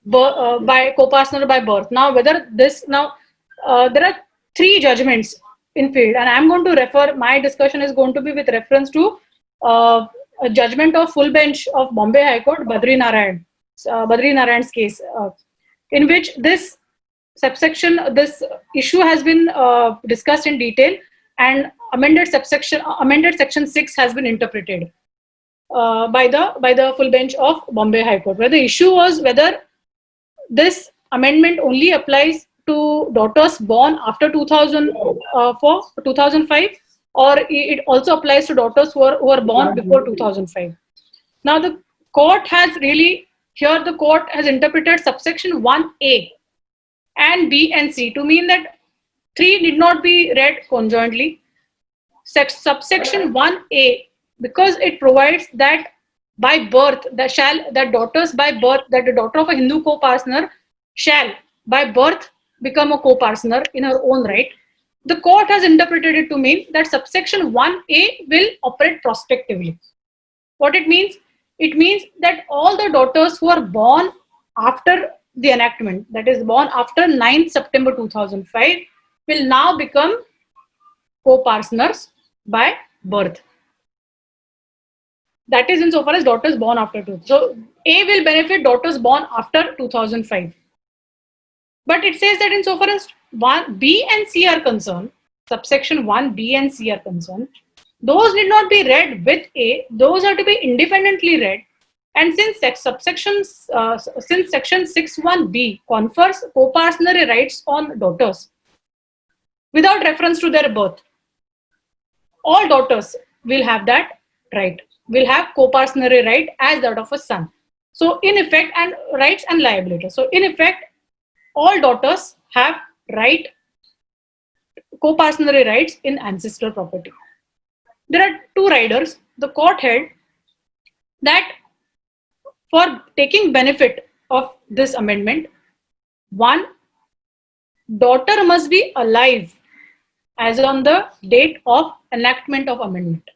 by co-partner by birth. Now whether this, there are 3 judgments in field, and I'm going to refer, my discussion is going to be with reference to a judgment of full bench of Bombay High Court, Badri Narayan's case, in which this issue has been discussed in detail, and amended section 6 has been interpreted by the full bench of Bombay High Court, where the issue was whether this amendment only applies to daughters born after 2005, or it also applies to daughters who are born before 2005. Now the court has interpreted subsection 1A and B and C to mean that 3 need not be read conjointly. Subsection 1A, because it provides that by birth, that daughters by birth, that the daughter of a Hindu co-partner shall by birth become a co-partner in her own right. The court has interpreted it to mean that subsection 1A will operate prospectively. What it means? It means that all the daughters who are born after the enactment, that is born after 9th September 2005, will now become co-partners by birth. That is insofar as daughters born after 2005. So A will benefit daughters born after 2005. But it says that insofar as 1B and C are concerned, subsection 1B and C are concerned, those need not be read with A, those are to be independently read. And since section 6(1)B confers co-partner rights on daughters without reference to their birth, all daughters will have that right, will have co-partner right as that of a son. So in effect, and rights and liabilities. So in effect, all daughters have co-partner rights in ancestral property. There are 2 riders. The court held that for taking benefit of this amendment, 1, daughter must be alive as on the date of enactment of amendment.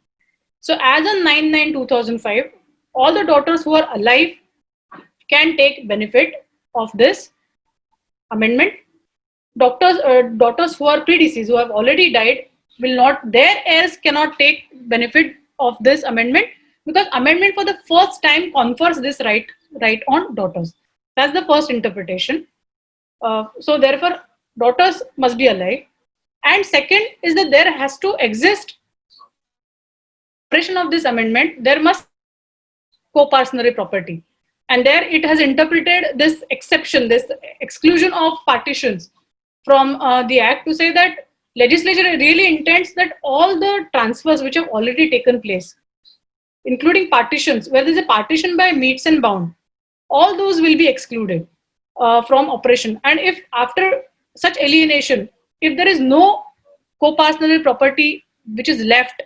So as on 9/9/2005, all the daughters who are alive can take benefit of this amendment. Daughters who are predeceased, who have already died, will not, their heirs cannot take benefit of this amendment, because amendment for the first time confers this right on daughters. That's the first interpretation. So therefore, daughters must be alive. And second is that there has to exist operation of this amendment. There must co-partnership property, and there it has interpreted this exception, this exclusion of partitions from the act, to say that legislature really intends that all the transfers which have already taken place, including partitions where there is a partition by meets and bound, all those will be excluded from operation. And if after such alienation, if there is no co-partnership property which is left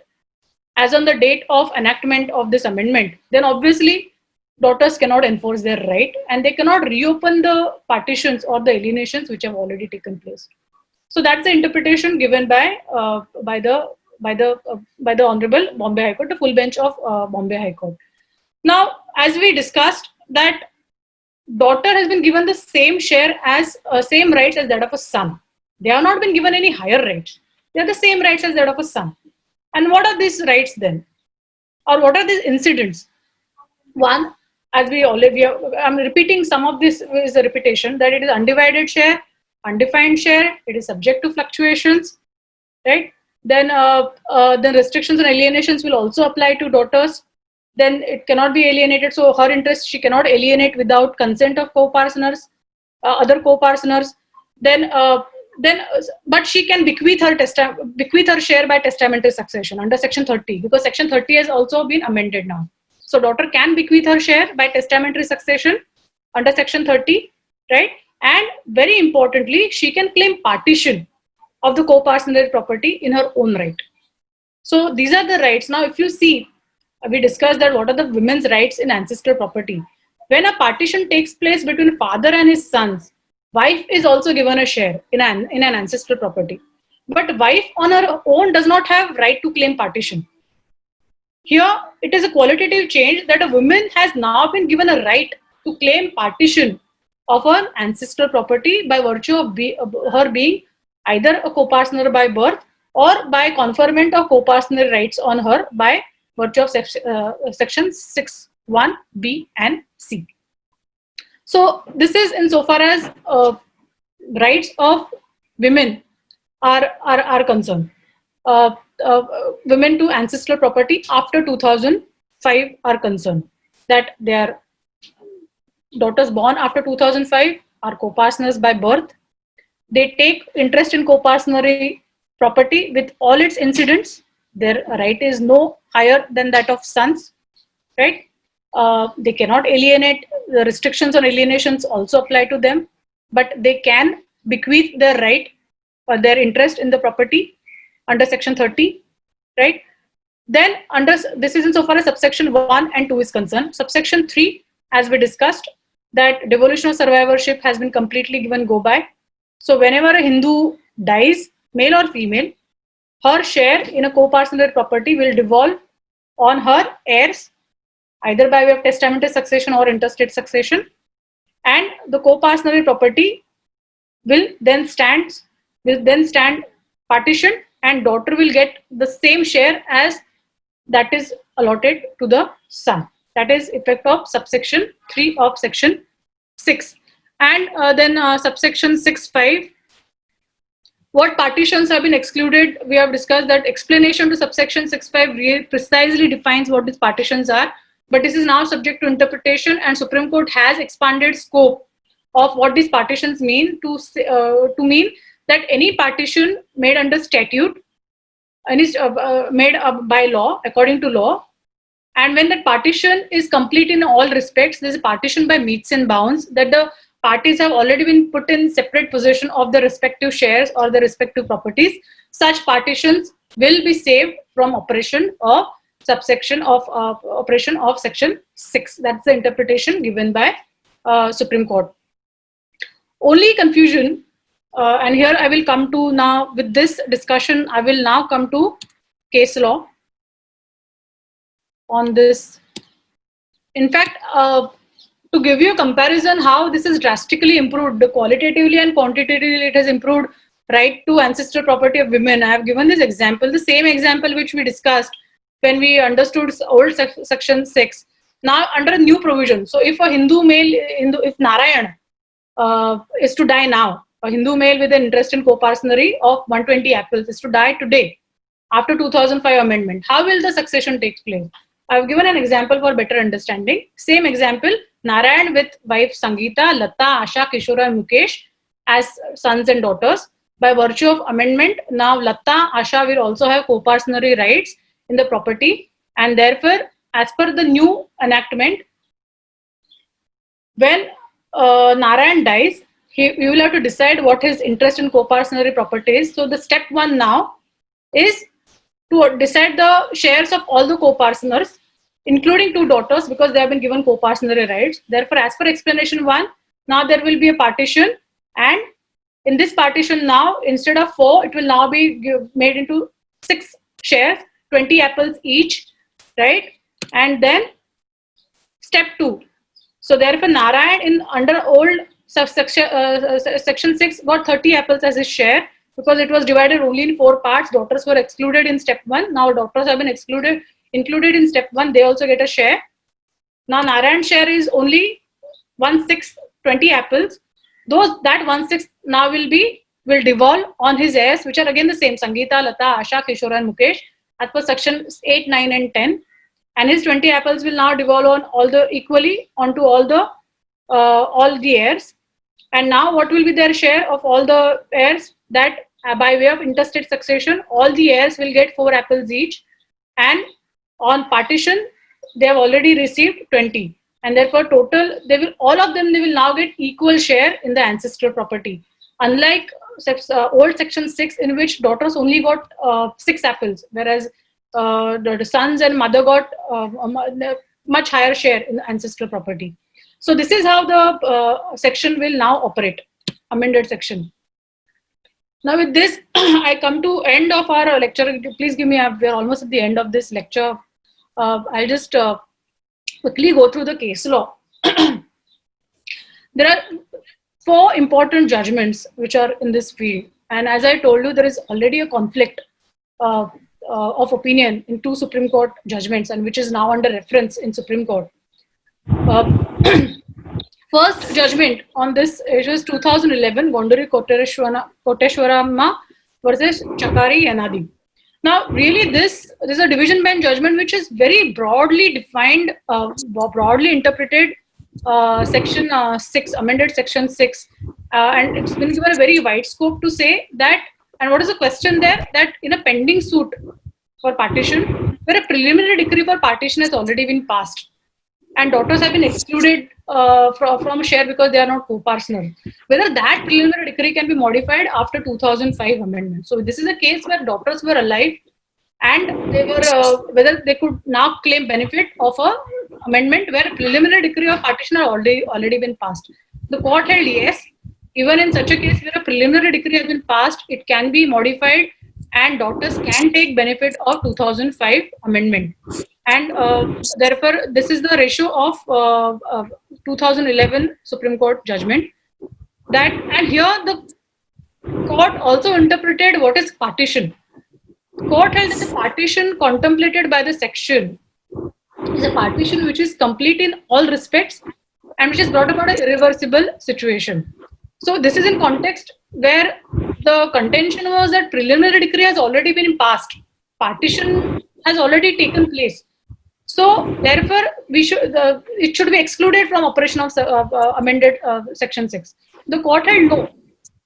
as on the date of enactment of this amendment, then obviously daughters cannot enforce their right, and they cannot reopen the partitions or the alienations which have already taken place. So that's the interpretation given by the Honorable Bombay High Court, the full bench of Bombay High Court. Now, as we discussed, that daughter has been given the same share as same rights as that of a son. They have not been given any higher rights. They are the same rights as that of a son. And what are these rights then? Or what are these incidents? One, as I'm repeating some of this is a repetition, that it is undivided share, undefined share, it is subject to fluctuations, right? Then the restrictions and alienations will also apply to daughters. Then it cannot be alienated, so her interest she cannot alienate without consent of co-partners, other co-partners. Then but she can bequeath her share by testamentary succession under section 30, because section 30 has also been amended now. So daughter can bequeath her share by testamentary succession under section 30, right? And very importantly, she can claim partition of the co-partnership property in her own right. So these are the rights. Now, if you see, we discussed that what are the women's rights in ancestral property. When a partition takes place between father and his sons, wife is also given a share in an ancestral property. But wife on her own does not have right to claim partition. Here, it is a qualitative change that a woman has now been given a right to claim partition of her ancestral property by virtue of her being either a co-partner by birth or by conferment of co-partner rights on her by virtue of section 6(1)(b) and C. So this is insofar as rights of women are concerned. Women to ancestral property after 2005 are concerned, that their daughters born after 2005 are co-partners by birth. They take interest in co-partnership property with all its incidents. Their right is no higher than that of sons, right? They cannot alienate. The restrictions on alienations also apply to them, but they can bequeath their right or their interest in the property under section 30, right? Then under this is insofar as subsection 1 and 2 is concerned. Subsection 3, as we discussed, that devolution of survivorship has been completely given go by. So whenever a Hindu dies, male or female, her share in a co-partnership property will devolve on her heirs, either by way of testamentary succession or intestate succession, and the co-partnership property will then stand partitioned, and daughter will get the same share as that is allotted to the son. That is effect of subsection 3 of section 6. And then subsection 6(5). What partitions have been excluded? We have discussed that explanation to subsection 6(5) precisely defines what these partitions are, but this is now subject to interpretation, and Supreme Court has expanded scope of what these partitions mean to mean that any partition made under statute, made by law, according to law, and when that partition is complete in all respects, there is a partition by meets and bounds, that the parties have already been put in separate possession of the respective shares or the respective properties. Such partitions will be saved from operation of subsection of operation of section 6. That's the interpretation given by Supreme Court. Only confusion, and here I will come to now with this discussion, I will now come to case law on this. In fact, to give you a comparison how this is drastically improved, qualitatively and quantitatively it has improved right to ancestral property of women. I have given this example, the same example which we discussed when we understood old section 6. Now under a new provision. So if a Hindu male, if Narayan is to die now, a Hindu male with an interest in co-parcenary of 120 apples is to die today after 2005 amendment, how will the succession take place? I've given an example for better understanding. Same example, Narayan with wife Sangeeta, Lata, Asha, Kishora and Mukesh as sons and daughters. By virtue of amendment, now Lata, Asha will also have co-parcenary rights in the property, and therefore, as per the new enactment, when Narayan dies, he will have to decide what his interest in co-parcenary property is. So the step one now is to decide the shares of all the co-parceners, including 2 daughters, because they have been given co-parcenary rights. Therefore, as per explanation 1, now there will be a partition, and in this partition now, instead of 4, it will now be made into 6 shares, 20 apples each, right? And then step 2. So therefore, Narayan in under old section 6 got 30 apples as his share, because it was divided only in 4 parts. Daughters were excluded in step 1. Now daughters have been included in step 1. They also get a share. Now Narayan's share is only 1/6, 20 apples. That 1/6 now will devolve on his heirs, which are again the same: Sangeeta, Lata, Asha, Kishora and Mukesh, as per section 8, 9 and 10. And his 20 apples will now devolve on equally onto all the heirs. And now what will be their share of all the heirs? That by way of intestate succession, all the heirs will get 4 apples each, and on partition they have already received 20, and therefore total all of them will now get equal share in the ancestral property, unlike old section 6, in which daughters only got 6 apples, whereas the sons and mother got much higher share in the ancestral property. So this is how the section will now operate, amended section. Now with this, I come to end of our lecture. Please give me, we are almost at the end of this lecture. I'll just quickly go through the case law. There are 4 important judgments which are in this field. And as I told you, there is already a conflict of opinion in 2 Supreme Court judgments, and which is now under reference in Supreme Court. First judgment on this, it was 2011, Gondari Koteshwaramma versus Chakari Yanadi. Now, really, this is a division bench judgment which is very broadly defined, broadly interpreted section 6, amended section 6, and it's been given a very wide scope to say that. And what is the question there? That in a pending suit for partition, where a preliminary decree for partition has already been passed, and daughters have been excluded from a share because they are not co-parceners, whether that preliminary decree can be modified after 2005 amendment. So this is a case where daughters were alive, and they were whether they could now claim benefit of a amendment where a preliminary decree of partition had already been passed. The court held yes, even in such a case where a preliminary decree has been passed, it can be modified, and daughters can take benefit of 2005 amendment. And therefore, this is the ratio of 2011 Supreme Court judgment. And here the court also interpreted what is partition. The court held that the partition contemplated by the section is a partition which is complete in all respects and which has brought about an irreversible situation. So this is in context where the contention was that preliminary decree has already been passed, partition has already taken place. So therefore, it should be excluded from operation of amended section 6. The court held no.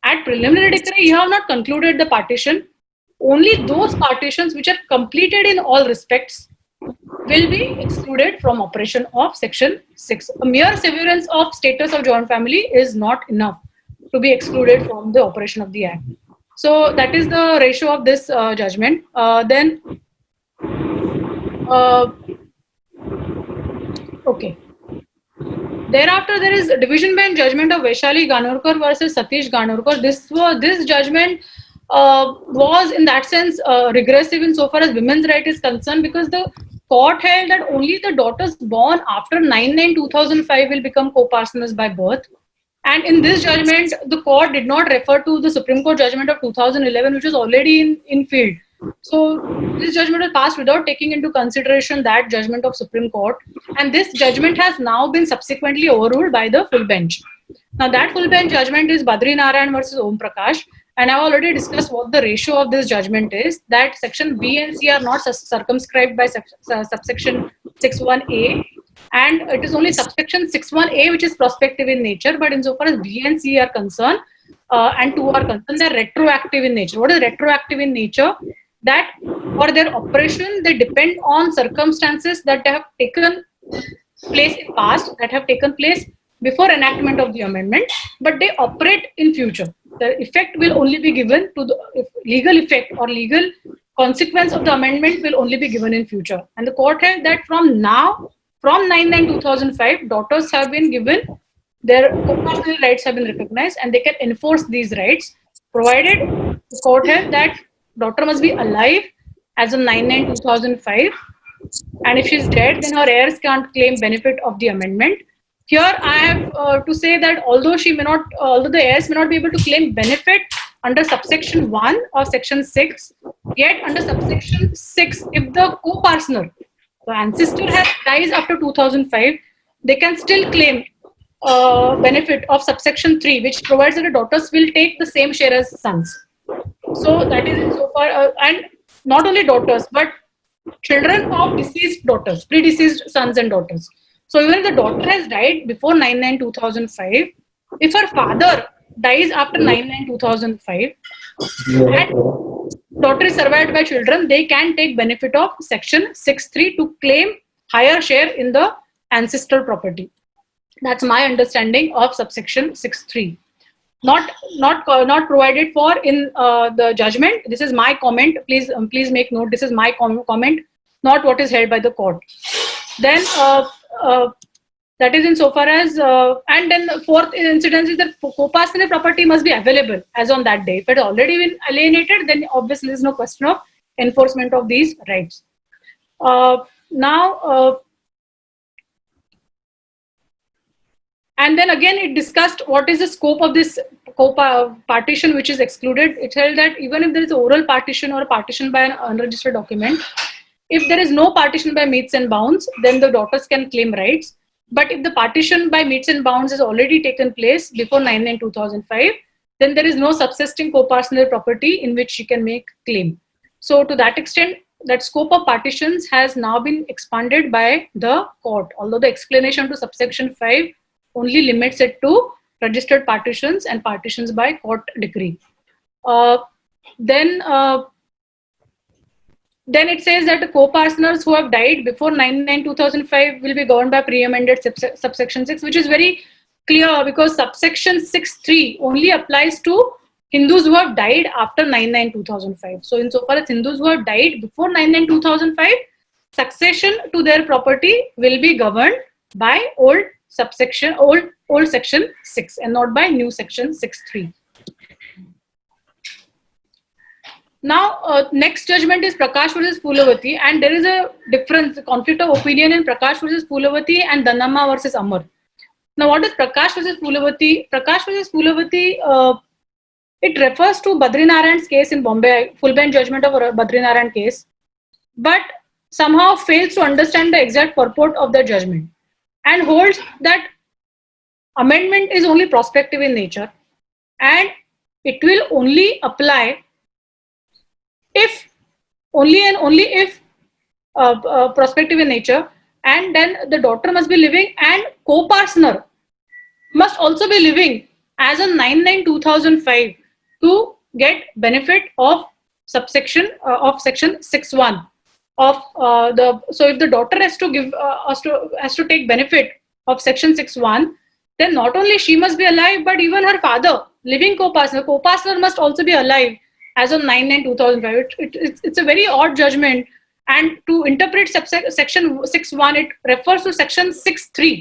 At preliminary decree, you have not concluded the partition. Only those partitions which are completed in all respects will be excluded from operation of section 6. A mere severance of status of joint family is not enough to be excluded from the operation of the act. So that is the ratio of this judgment. Okay. Thereafter, there is a division bench judgment of Vaishali Ganurkar versus Satish Ganurkar. This judgment was in that sense regressive insofar as women's right is concerned, because the court held that only the daughters born after 9/9/2005 will become co-partners by birth. And in this judgment, the court did not refer to the Supreme Court judgment of 2011, which was already in field. So this judgment was passed without taking into consideration that judgment of Supreme Court. And this judgment has now been subsequently overruled by the full bench. Now that full bench judgment is Badri Narayan versus Om Prakash. And I've already discussed what the ratio of this judgment is, that section B and C are not circumscribed by subsection 61A. And it is only subsection 61A which is prospective in nature, but insofar as B and C are concerned, and 2 are concerned, they're retroactive in nature. What is retroactive in nature? That for their operation, they depend on circumstances that have taken place in past, that have taken place before enactment of the amendment, but they operate in future. The effect will only be given to the legal effect or legal consequence of the amendment will only be given in future. And the court held that from now, from 9/9/2005, daughters have been given, their co-parental rights have been recognized, and they can enforce these rights, provided the court held that daughter must be alive as of 9/9/2005, and if she's dead, then her heirs can't claim benefit of the amendment. Here, I have to say that although the heirs may not be able to claim benefit under subsection 1 or section 6, yet under subsection 6, if the co-partner, the ancestor, dies after 2005, they can still claim benefit of subsection 3, which provides that the daughters will take the same share as sons. So that is insofar, and not only daughters, but children of deceased daughters, predeceased sons and daughters. So even if the daughter has died before 9/9/2005, if her father dies after 9/9/2005, and daughter is survived by children, they can take benefit of section 6(3) to claim higher share in the ancestral property. That's my understanding of subsection 6(3). Not provided for in the judgment. This is my comment. Please make note. This is my comment, not what is held by the court. Then that is insofar as, and then the fourth incidence is that co-partner property must be available as on that day. If it has already been alienated, then obviously there is no question of enforcement of these rights. And then again, it discussed what is the scope of this partition which is excluded. It held that even if there is oral partition or a partition by an unregistered document, if there is no partition by metes and bounds, then the daughters can claim rights. But if the partition by metes and bounds has already taken place before 9/9/2005, then there is no subsisting co-partner property in which she can make claim. So to that extent, that scope of partitions has now been expanded by the court, although the explanation to subsection 5 only limits it to registered partitions and partitions by court decree. Then it says that the co-partners who have died before 9/9/2005 will be governed by pre-amended subsection 6, which is very clear because subsection 6(3) only applies to Hindus who have died after 9/9/2005. So insofar as Hindus who have died before 9/9/2005, succession to their property will be governed by old section 6 and not by new section 6(3). Now, next judgment is Prakash versus Phulavati, and there is a difference, conflict of opinion in Prakash versus Phulavati and Dhanamma versus Amar. Now, what is Prakash versus Phulavati? Prakash versus Phulavati, it refers to Badri Narayan's case in Bombay, full bench judgment of Badri Narayan case, but somehow fails to understand the exact purport of the judgment and holds that amendment is only prospective in nature and it will only apply if only if prospective in nature, and then the daughter must be living and co-partner must also be living as on 9/9/2005 to get benefit of subsection of section 6(1) of so if the daughter has to give has to take benefit of section 6(1), then not only she must be alive, but even her father, living co-partner must also be alive as on 9/9/2005. It's a very odd judgment, and to interpret section 6(1), it refers to section 6(3),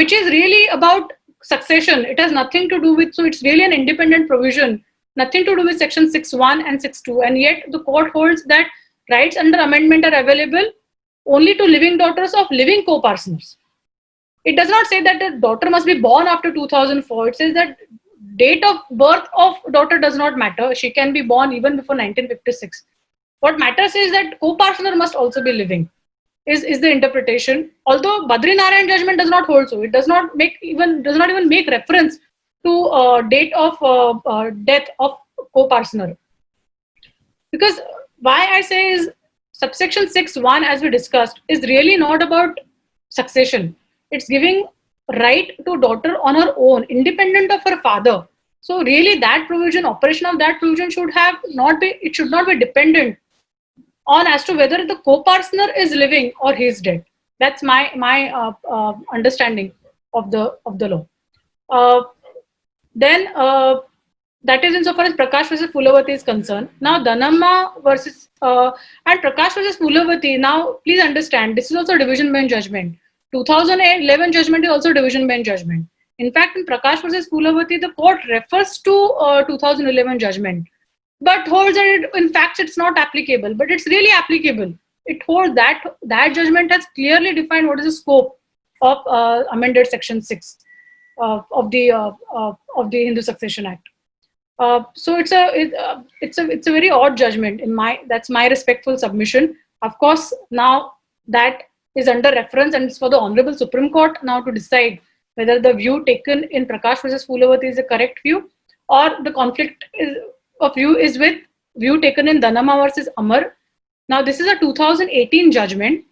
which is really about succession. It has nothing to do with, so it's really an independent provision, nothing to do with section 6(1) and 6(2), and yet the court holds that rights under amendment are available only to living daughters of living co-partners. It does not say that the daughter must be born after 2004. It says that date of birth of daughter does not matter. She can be born even before 1956. What matters is that co-partner must also be living. Is the interpretation. Although Badrinarayan judgment does not hold so. It does not even make reference to date of death of co-partner. Because why I say is subsection 6.1, as we discussed, is really not about succession. It's giving right to daughter on her own, independent of her father. So really that provision, operation of that provision should not be dependent on as to whether the co-partner is living or he is dead. That's my understanding of the law. Then that is insofar as Prakash versus Phulavati is concerned. Now Dhanamma versus and Prakash versus Phulavati. Now please understand, this is also division bench judgment. 2011 judgment is also division bench judgment. In fact, in Prakash versus Phulavati, the court refers to 2011 judgment, but holds that in fact it's not applicable. But it's really applicable. It holds that judgment has clearly defined what is the scope of amended section 6 of the Hindu Succession Act. So it's a very odd judgment. That's my respectful submission. Of course, now that is under reference, and it's for the Honorable Supreme Court now to decide whether the view taken in Prakash versus Phulavati is the correct view, or the conflict of view is with view taken in Dhanamma versus Amar. Now this is a 2018 judgment,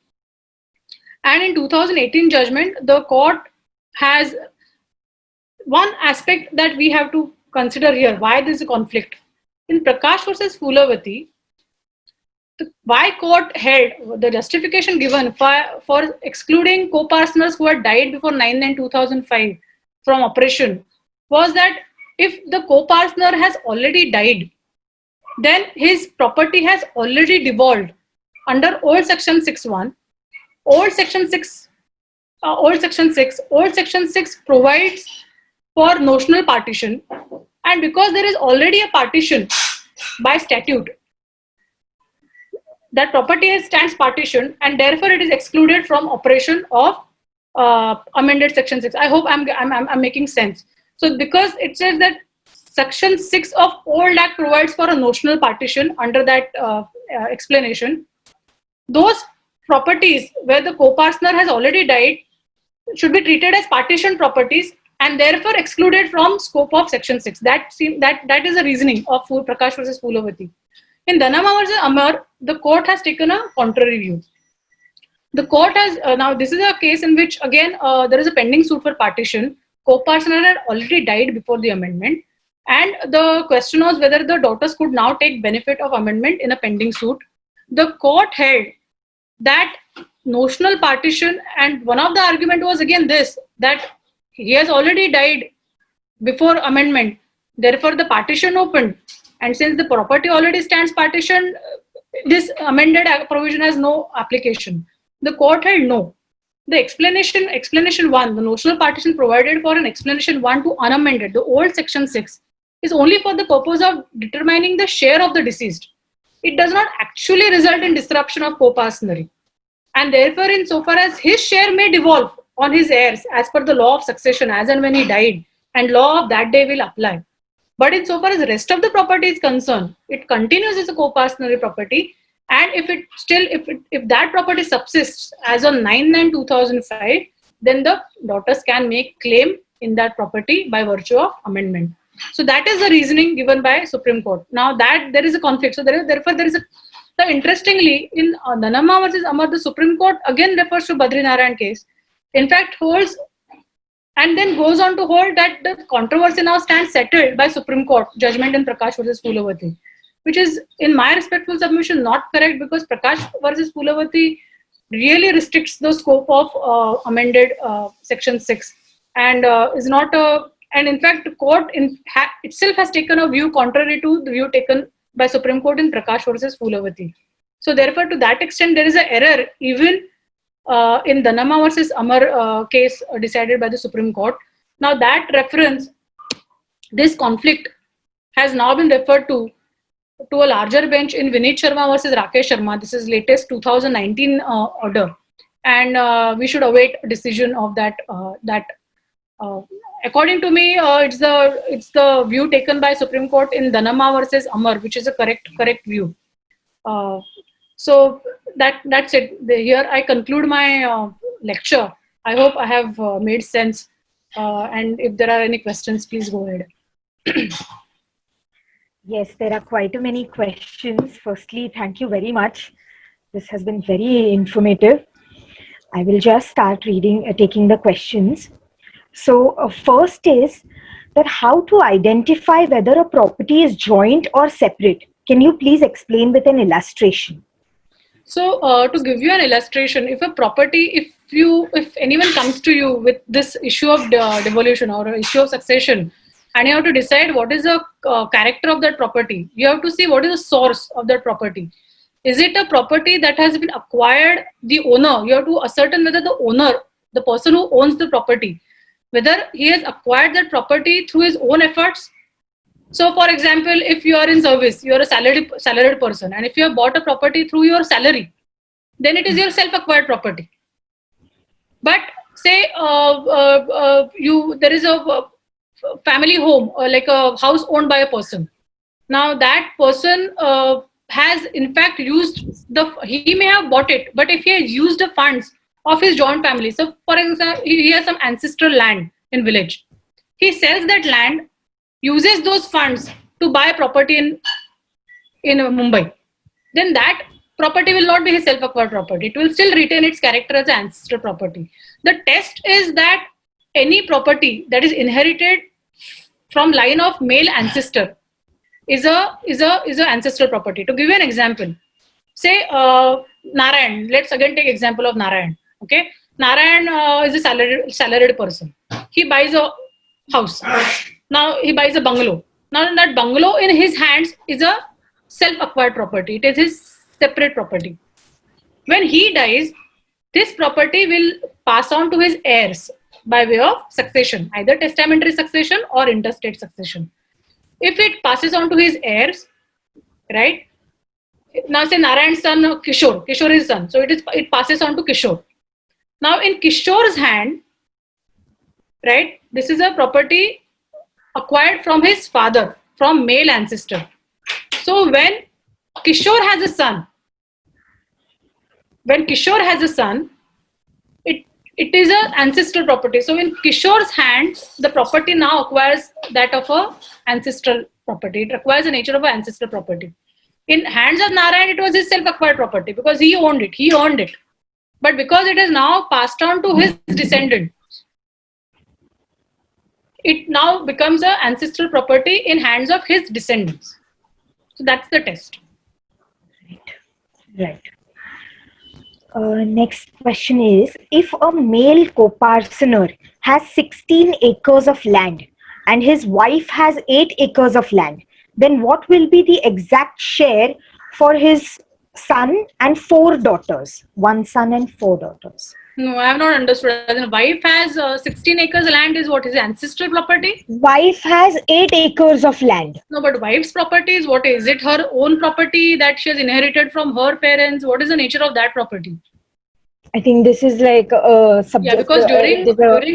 and in 2018 judgment, the court has one aspect that we have to consider here, why there is a conflict. In Prakash versus Phulavati, why court held the justification given for excluding co-partners who had died before 9/9/2005 from operation was that if the co-partner has already died, then his property has already devolved under old section 6.1. Old section 6 provides for notional partition, and because there is already a partition by statute, that property stands partitioned, and therefore it is excluded from operation of amended section 6. I hope I'm making sense. So because it says that section 6 of old act provides for a notional partition, under that explanation, those properties where the co-partner has already died should be treated as partition properties and therefore excluded from scope of section 6. That is the reasoning of Prakash versus Phulavati. In Dhanamma versus Amar, the court has taken a contrary view. The court has now, this is a case in which again there is a pending suit for partition. Co-partner had already died before the amendment, and the question was whether the daughters could now take benefit of amendment in a pending suit. The court held that notional partition, and one of the argument was again this, that he has already died before amendment, therefore the partition opened, and since the property already stands partitioned, this amended provision has no application. The court held no. The explanation 1, the notional partition provided for an explanation 1 to unamended, the old section 6, is only for the purpose of determining the share of the deceased. It does not actually result in disruption of co-partnership, and therefore insofar as his share may devolve on his heirs as per the law of succession as and when he died, and law of that day will apply. But insofar as the rest of the property is concerned, it continues as a co-partnership property, and if that property subsists as on 9/9/2005, then the daughters can make claim in that property by virtue of amendment. So that is the reasoning given by Supreme Court. Now that there is a conflict, so therefore there is a. So interestingly, in Dhanamma versus Amar, the Supreme Court again refers to Badrinarayan case. In fact, holds and then goes on to hold that the controversy now stands settled by Supreme Court judgment in Prakash versus Phulavati, which is, in my respectful submission, not correct, because Prakash versus Phulavati really restricts the scope of amended section 6 and is not a. And in fact, the court itself has taken a view contrary to the view taken by Supreme Court in Prakash versus Phulavati. So therefore, to that extent, there is an error even in Dhanamma versus Amar case decided by the Supreme Court. Now that reference, this conflict has now been referred to to a larger bench in Vineet Sharma versus Rakesh Sharma. This is latest 2019 order, and we should await a decision of that. Uh, According to me, it's the view taken by Supreme Court in Dhanama versus Amar, which is a correct view. So that's it. Here I conclude my lecture. I hope I have made sense. And if there are any questions, please go ahead. Yes, there are quite a many questions. Firstly, thank you very much. This has been very informative. I will just start taking the questions. So first is that how to identify whether a property is joint or separate. Can you please explain with an illustration? So to give you an illustration, if a property, if anyone comes to you with this issue of devolution or an issue of succession, and you have to decide what is the character of that property, you have to see what is the source of that property. Is it a property that has been acquired, the owner? You have to ascertain whether the owner, the person who owns the property, whether he has acquired that property through his own efforts. So, for example, if you are in service, you are a salaried person, and if you have bought a property through your salary, then it is your self-acquired property. But say there is a family home, like a house owned by a person. Now that person has in fact used he may have bought it, but if he has used the funds of his joint family, so for example, he has some ancestral land in village, he sells that land, uses those funds to buy property in Mumbai, then that property will not be his self-acquired property. It will still retain its character as an ancestral property. The test is that any property that is inherited from line of male ancestor is a ancestral property. To give you an example, say Narayan. Let's again take example of Narayan. Okay, Narayan is a salaried person. He buys a house. Now he buys a bungalow. Now that bungalow in his hands is a self-acquired property. It is his separate property. When he dies, this property will pass on to his heirs by way of succession, either testamentary succession or interstate succession. If it passes on to his heirs, right? Now say Narayan's son Kishore is his son, so it passes on to Kishore. Now in Kishore's hand, right? This is a property acquired from his father, from male ancestor. So when Kishore has a son, it is an ancestral property. So in Kishore's hand, the property now acquires that of a ancestral property. It acquires the nature of an ancestral property. In hands of Narayan, it was his self-acquired property because he owned it. He earned it. But because it is now passed on to his descendant, it now becomes an ancestral property in hands of his descendants. So that's the test. Right. Next question is, if a male co-parsoner has 16 acres of land and his wife has 8 acres of land, then what will be the exact share for his son and 4 daughters? 1 son and 4 daughters. No, I have not understood. The wife has 16 acres of land is what? Is ancestral property? Wife has 8 acres of land. No, but wife's property is what? Is it her own property that she has inherited from her parents? What is the nature of that property? I think this is like a subject. Yeah, because during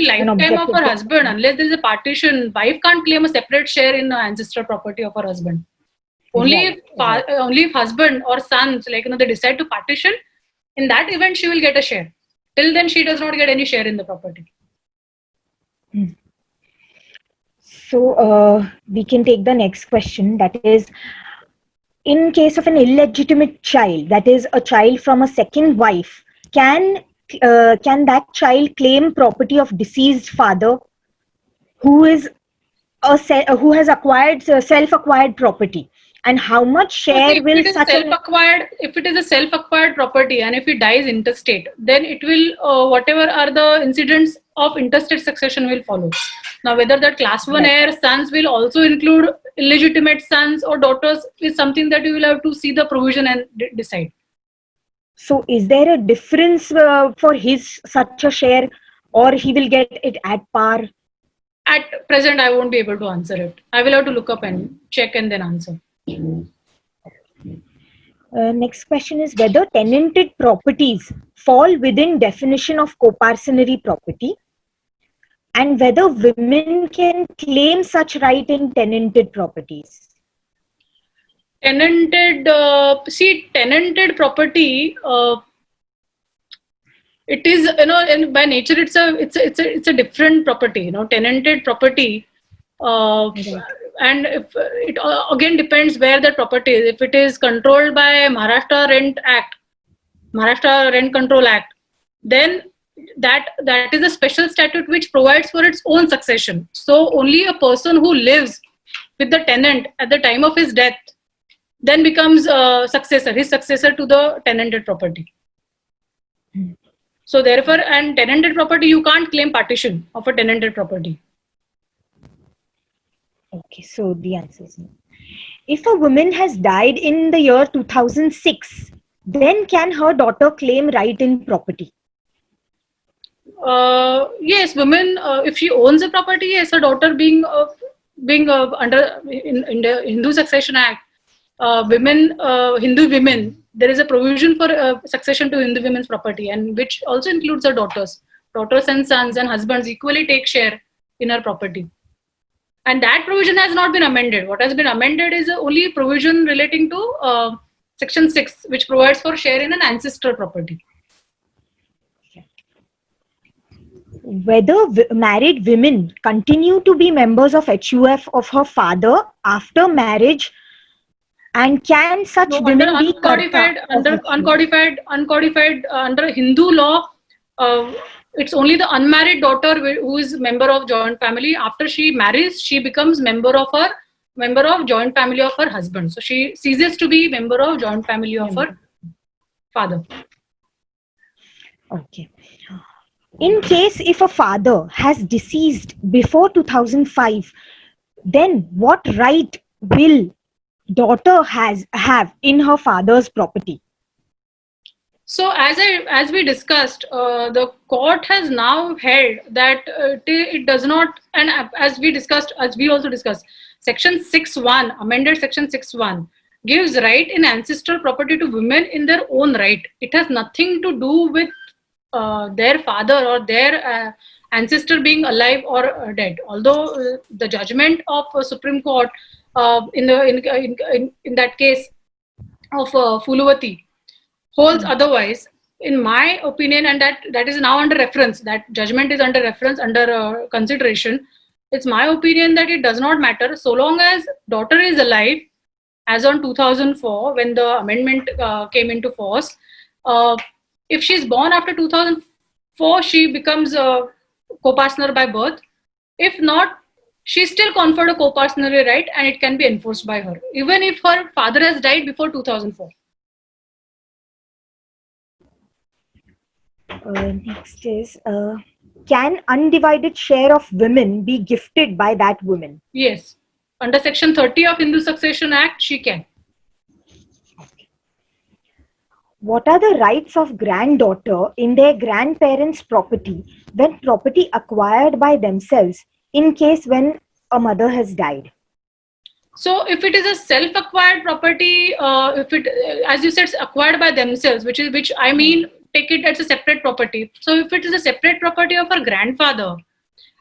lifetime of her husband, unless there is a partition, wife can't claim a separate share in ancestral property of her husband. Only if husband or sons, they decide to partition, in that event she will get a share. Till then, she does not get any share in the property. So we can take the next question. That is, in case of an illegitimate child, that is a child from a second wife, can that child claim property of deceased father who has acquired self-acquired property? And how much share will such if it is a self-acquired property and if he dies intestate, then it will whatever are the incidents of intestate succession will follow. Now whether that class 1 heir sons will also include illegitimate sons or daughters is something that you will have to see the provision and decide. So is there a difference for his such a share, or he will get it at par? At present I won't be able to answer it. I will have to look up and check and then answer. Next question is whether tenanted properties fall within definition of coparcenary property, and whether women can claim such right in tenanted properties. Tenanted, tenanted property, it is, and by nature it's a different property, tenanted property. Right. And if it again depends where the property is. If it is controlled by Maharashtra Rent Control Act, then that is a special statute which provides for its own succession. So only a person who lives with the tenant at the time of his death then becomes his successor to the tenanted property. So therefore, and tenanted property, you can't claim partition of a tenanted property. Okay, so the answer is no. If a woman has died in the year 2006, then can her daughter claim right in property? Yes, women, if she owns a property, yes, her daughter being under in the Hindu Succession Act, Hindu women, there is a provision for succession to Hindu women's property, and which also includes her daughters and sons and husbands equally take share in her property. And that provision has not been amended. What has been amended is only a provision relating to Section 6, which provides for share in an ancestral property. Whether married women continue to be members of HUF of her father after marriage, and can such women be uncodified under Hindu law? It's only the unmarried daughter who is member of joint family. After she marries, she becomes member of joint family of her husband. So she ceases to be member of joint family of her father. Okay. In case if a father has deceased before 2005, then what right will daughter have in her father's property? So as we discussed, the court has now held that it does not, and as we also discussed, Section 6(1), amended Section 6(1), gives right in ancestral property to women in their own right. It has nothing to do with their father or their ancestor being alive or dead. Although the judgment of Supreme Court in that case of Fuluvati holds otherwise, in my opinion, and that is now under reference, that judgment is under reference, under consideration. It's my opinion that it does not matter so long as daughter is alive as on 2004 when the amendment came into force. If she's born after 2004, she becomes a co-partner by birth. If not, she's still conferred a co-partnership right, and it can be enforced by her, even if her father has died before 2004. Next is, can undivided share of women be gifted by that woman? Yes. Under Section 30 of Hindu Succession Act, she can. What are the rights of granddaughter in their grandparents' property when property acquired by themselves in case when a mother has died? So if it is a self-acquired property, if it, as you said, acquired by themselves, which I mean, take it as a separate property. So if it is a separate property of her grandfather,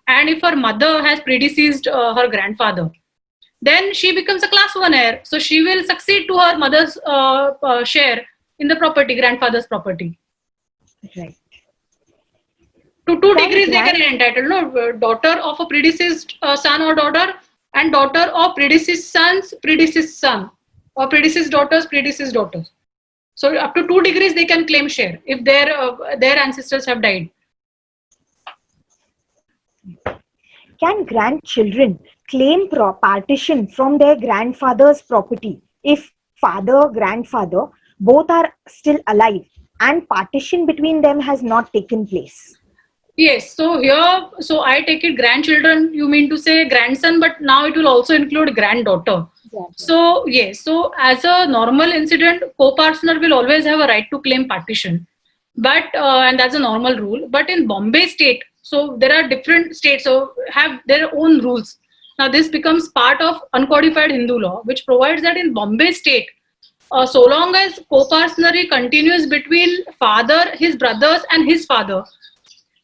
and if her mother has predeceased her grandfather, then she becomes a class 1 heir. So she will succeed to her mother's share in the property, grandfather's property. Right. To 2 degrees they can entitle, no? Daughter of a predeceased son or daughter, and daughter of predeceased son's predeceased son, or predeceased daughters. So up to 2 degrees they can claim share if their ancestors have died. Can grandchildren claim partition from their grandfather's property if father, grandfather both are still alive and partition between them has not taken place? Yes, so here, so I take it grandchildren, you mean to say grandson, but now it will also include granddaughter. Exactly. So yes, so as a normal incident, co-partner will always have a right to claim partition, but and that's a normal rule. But in Bombay state, so there are different states, so have their own rules. Now this becomes part of uncodified Hindu law, which provides that in Bombay state, So long as co-partnery continues between father, his brothers, and his father,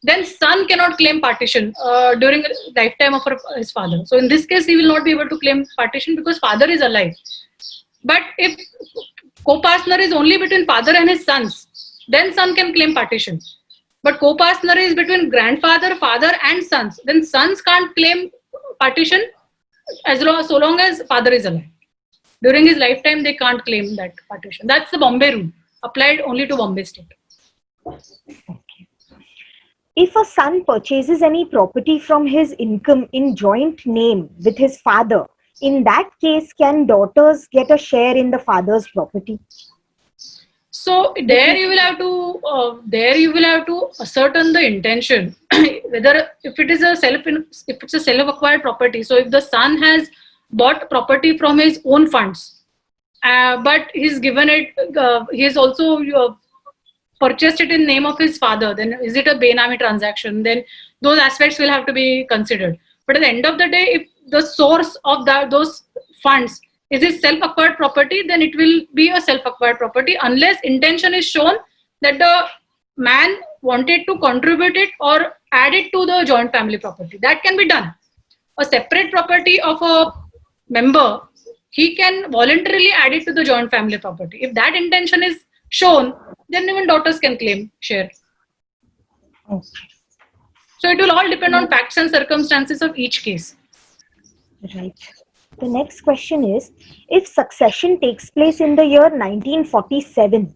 then son cannot claim partition during the lifetime of his father. So in this case, he will not be able to claim partition because father is alive. But if co-partner is only between father and his sons, then son can claim partition. But co-partner is between grandfather, father, and sons. Then sons can't claim partition so long as father is alive. During his lifetime, they can't claim that partition. That's the Bombay rule, applied only to Bombay state. If a son purchases any property from his income in joint name with his father, in that case, can daughters get a share in the father's property? So there you will have to ascertain the intention whether if it's a self-acquired property. So if the son has bought property from his own funds, but he's given it, he has also purchased it in name of his father, then is it a Benami transaction? Then those aspects will have to be considered. But at the end of the day, if the source of those funds is his self-acquired property, then it will be a self-acquired property unless intention is shown that the man wanted to contribute it or add it to the joint family property. That can be done. A separate property of a member, he can voluntarily add it to the joint family property. If that intention is shown, then even daughters can claim share. Okay. So it will all depend on facts and circumstances of each case. Right. The next question is, if succession takes place in the year 1947,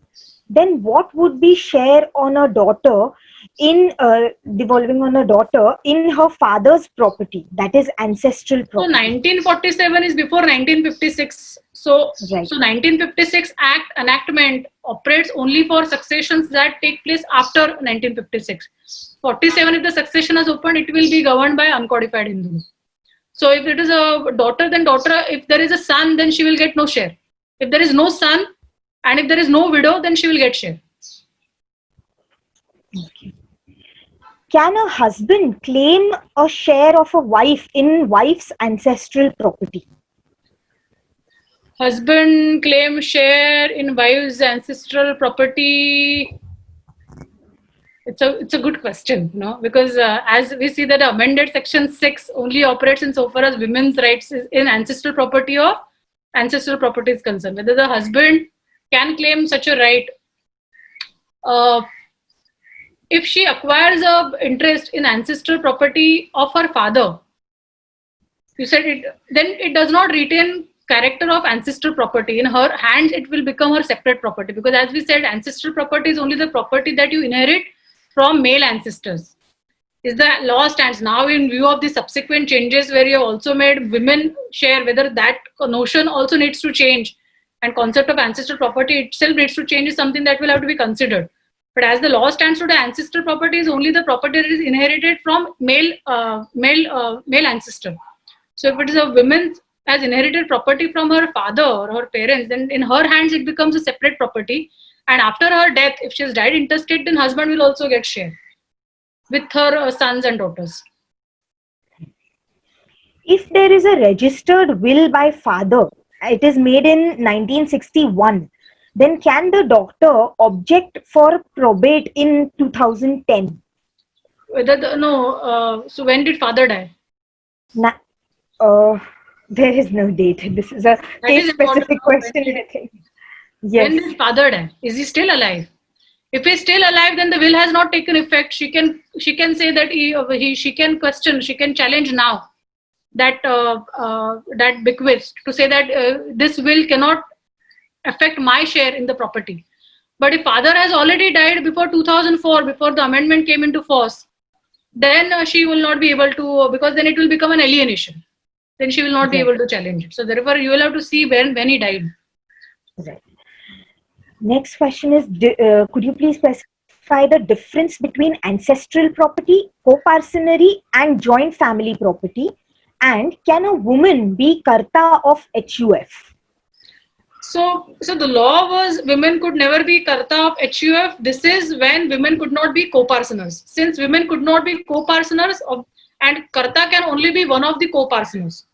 then what would be share on a daughter in devolving on a daughter in her father's property, that is ancestral So property? 1947 is before 1956. So, Right. So 1956 Act enactment operates only for successions that take place after 1956. 47, if the succession is opened, it will be governed by uncodified Hindu. So if it is a daughter, then daughter. If there is a son, then she will get no share. If there is no son, and if there is no widow, then she will get share. Okay. Can a husband claim a share of a wife in wife's ancestral property? Husband claim share in wife's ancestral property. It's a good question, because as we see that the amended section 6 only operates insofar as women's rights in ancestral property is concerned. Whether the husband can claim such a right, if she acquires a interest in ancestral property of her father, you said it, then it does not retain character of ancestral property. In her hands, it will become her separate property, because as we said, ancestral property is only the property that you inherit from male ancestors. Is the law stands now in view of the subsequent changes where you have also made women share, whether that notion also needs to change, and concept of ancestral property itself needs to change, is something that will have to be considered. But as the law stands today, ancestral property is only the property that is inherited from male ancestor. So if it is a woman has inherited property from her father or her parents, then in her hands it becomes a separate property. And after her death, if she has died intestate, then husband will also get share with her sons and daughters. If there is a registered will by father, it is made in 1961, then can the daughter object for probate in 2010? So when did father die? There is no date. This is a case-specific question, I think. Yes. When did father die? Is he still alive? If he is still alive, then the will has not taken effect. She can say that she can question, she can challenge now that that bequest to say that this will cannot affect my share in the property. But if father has already died before 2004, before the amendment came into force, then she will not be able to, because then it will become an alienation. Then she will not be able to challenge it. So therefore, you will have to see when he died. Right. Next question is, could you please specify the difference between ancestral property, co-parcenary and joint family property? And can a woman be karta of HUF? So the law was women could never be karta of HUF. This is when women could not be co-parceners. Since women could not be co-parceners, and karta can only be one of the co-parceners.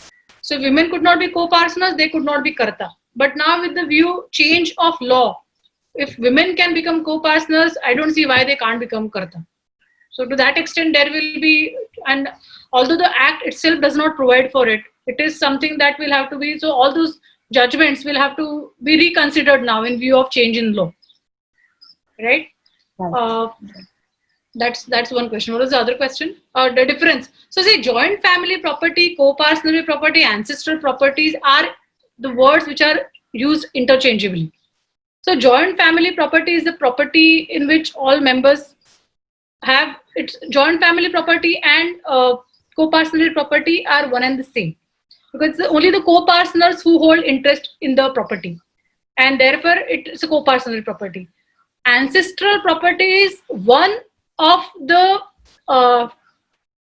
So if women could not be co-parceners, they could not be karta. But now with the view change of law, if women can become co-partners, I don't see why they can't become karta. So to that extent, there will be, and although the act itself does not provide for it, it is something that will have to be, so all those judgments will have to be reconsidered now in view of change in law. Right? Right. That's one question. What was the other question? The difference. So say joint family property, co-partnership property, ancestral properties are the words which are used interchangeably. So joint family property is the property in which all members have, it's joint family property and co-partnership property are one and the same, because only the co-partners who hold interest in the property, and therefore it is a co-partnership property. Ancestral property is one of the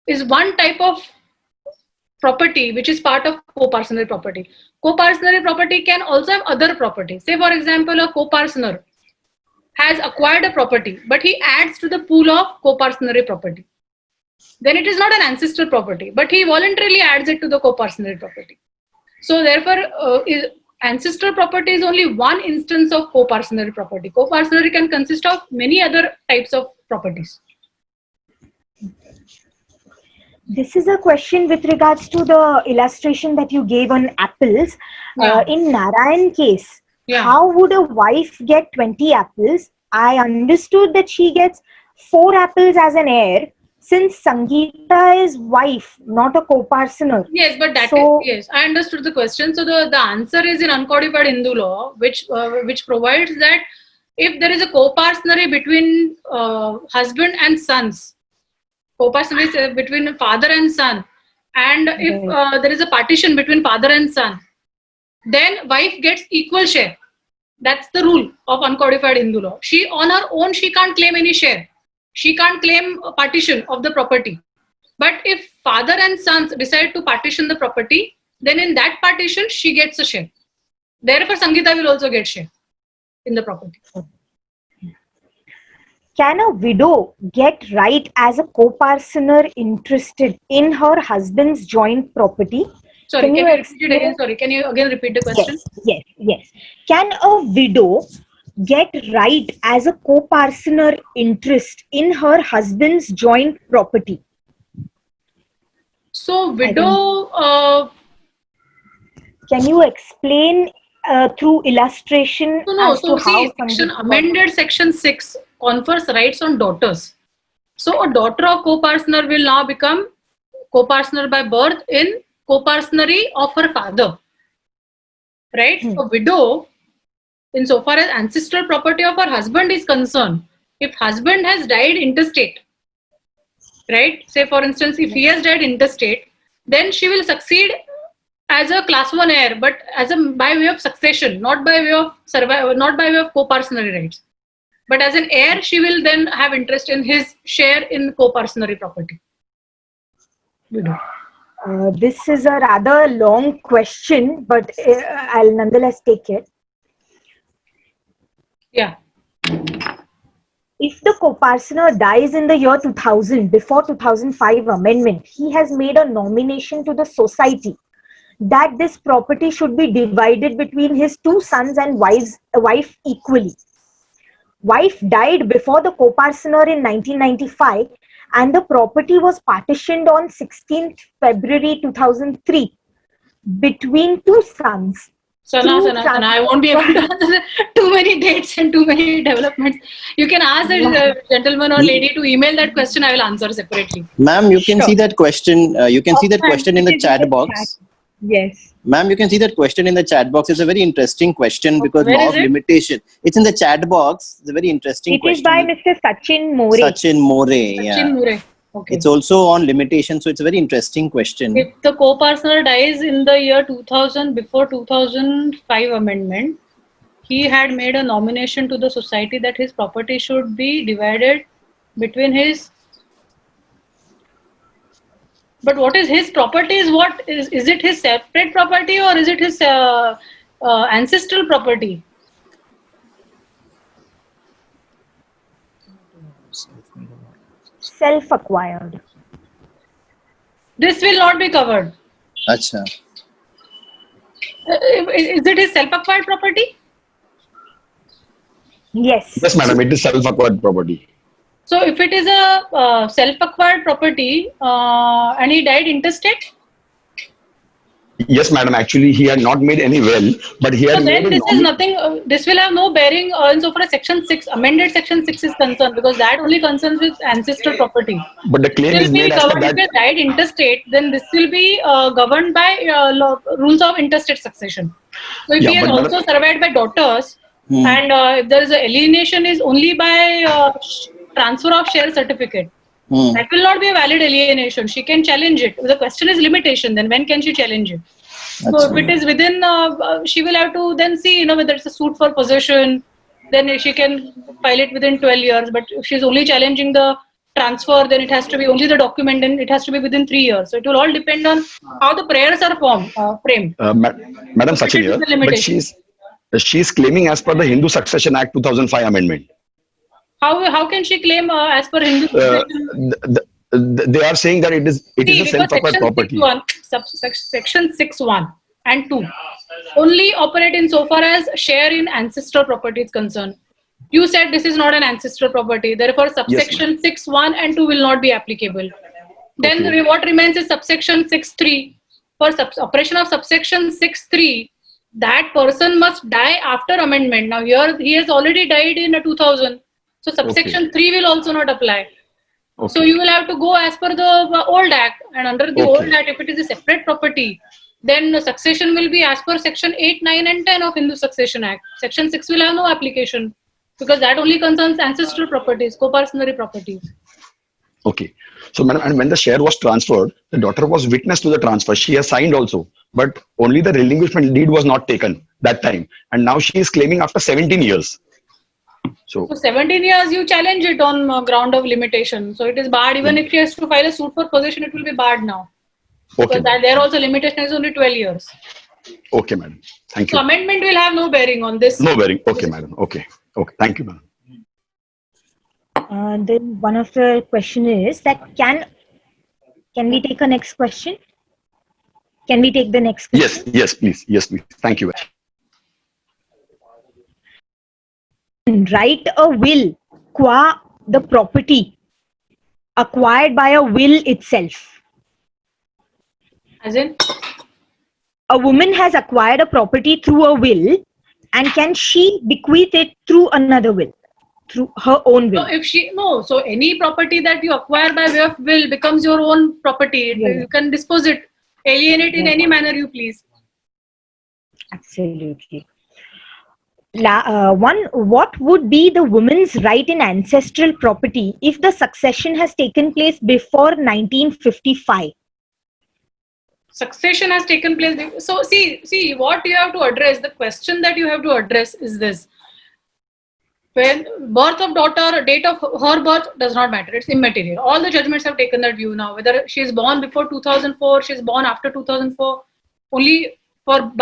is one type of property which is part of co-partnership property. Co-partnership property can also have other property. Say for example, a co-partner has acquired a property, but he adds to the pool of co-partnership property. Then it is not an ancestral property, but he voluntarily adds it to the co-partnership property. So therefore, ancestral property is only one instance of co-partnership property. Co-partnership can consist of many other types of properties. This is a question with regards to the illustration that you gave on apples. Yeah. In Narayan case, Yeah. how would a wife get 20 apples? I understood that she gets 4 apples as an heir, since Sangeeta is wife, not a co-partner. Yes, but that So- yes, I understood the question. So the answer is in uncodified Hindu law, which provides that if there is a co-partnership between husband and sons, co-partnership is between father and son, and if there is a partition between father and son, then wife gets equal share. That's the rule of uncodified Hindu law. She on her own, she can't claim any share. She can't claim a partition of the property. But if father and sons decide to partition the property, then in that partition, she gets a share. Therefore, Sangeeta will also get share in the property. Can a widow get right as a co-partner interested in her husband's joint property? Sorry, Can can you you repeat it again? Sorry, can you again repeat the question? Yes. Can a widow get right as a co-partner interest in her husband's joint property? So, widow, Can you explain through illustration no, as so to how see, Sangeeta amended section 6 confers rights on daughters. So, a daughter of co-partner will now become co-partner by birth in co-partnery of her father. Right? A widow, insofar as ancestral property of her husband is concerned, if husband has died intestate, right? Say for instance, if he has died intestate, then she will succeed as a class 1 heir, but as a by way of succession, not by way of survival, not by way of co-partnership rights. But as an heir, she will then have interest in his share in co-partnership property. Widow. This is a rather long question, but I'll nonetheless take it. Yeah. If the co-partner dies in the year 2000, before 2005 amendment, he has made a nomination to the society that this property should be divided between his 2 sons and wife equally. Wife died before the co-partner in 1995, and the property was partitioned on 16th February 2003 between 2 sons. Sana, I won't be able to answer too many dates and too many developments. You can ask the gentleman or lady to email that question. I will answer separately. Ma'am, you can Sure. see that question. You can see that question in the chat box. Yes. Ma'am, you can see that question in the chat box. It's a very interesting question because Where law is of it? limitation. It's in the chat box. It's a very interesting It question. is by Mr. Sachin More. Sachin More. Yeah. Sachin Mure. Okay. It's also on limitation. So it's a very interesting question. If the co-partner dies in the year 2000, before 2005 amendment, he had made a nomination to the society that his property should be divided between his. But what is his property? Is what is it his separate property or is it his ancestral property? Self-acquired. This will not be covered. Acha. Is it his self-acquired property? Yes. Yes, madam, it is self-acquired property. So if it is a self-acquired property and he died intestate, Yes, madam. Actually, he had not made any will, but he had so made then a this is nothing. This will have no bearing insofar as Section 6, amended Section 6 is concerned, because that only concerns with ancestral property. But the claim Will is be made as per governed if that. he died intestate, then this will be governed by rules of intestate succession. So if Yeah, he has but also madam- survived by daughters, and if there is a alienation is only by transfer of share certificate, that will not be a valid alienation. She can challenge it. The question is limitation. Then when can she challenge it? So if it is within, she will have to then see, whether it's a suit for possession. Then she can file it within 12 years. But if she's only challenging the transfer, then it has to be only the document, and it has to be within 3 years. So it will all depend on how the prayers are framed. Madam So Sachin it is here, the but limitation. she's claiming as per the Hindu Succession Act 2005 amendment. How can she claim as per Hindu succession? They are saying that it is a Because self-acquired Section property. 6.1, Section 6.1 and 2 only operate in so far as share in ancestral property is concerned. You said this is not an ancestral property, therefore subsection 6.1 and 2 will not be applicable. Then Okay. what remains is subsection 6.3. For operation of subsection 6.3, that person must die after amendment. Now here he has already died in 2000, so subsection 3 will also not apply. Okay. So you will have to go as per the old act, and under the Okay. old act, if it is a separate property, then the succession will be as per section 8, 9 and 10 of Hindu Succession Act. Section 6 will have no application because that only concerns ancestral properties, co-parcenary properties. Okay. So, madam, and when the share was transferred, the daughter was witness to the transfer. She has signed also, but only the relinquishment deed was not taken that time. And now she is claiming after 17 years. So, So 17 years you challenge it on ground of limitation. So it is barred. Even if she has to file a suit for possession, it will be barred now. okay. Because that there also limitation is only 12 years. Okay, madam. Thank So you. amendment will have no bearing on this. No bearing. Okay, madam. Okay. Okay. Thank you, madam. Then one of the question is that can we take a next question? Can we take the next question? Yes, yes, please. Yes, please. Thank you. Write a will qua the property acquired by a will itself. As in, A woman has acquired a property through a will, and can she bequeath it through another will, through her own will? so any property that you acquire by way of will becomes your own property. Yeah. You can dispose it, alienate in Yeah. any manner you please. Absolutely. What would be the woman's right in ancestral property if the succession has taken place before 1955? Succession has taken place. So see what you have to address. The question that you have to address is this: when birth of daughter, date of her birth does not matter. It's immaterial. All the judgments have taken that view now. Whether she is born before 2004, she is born after 2004. Only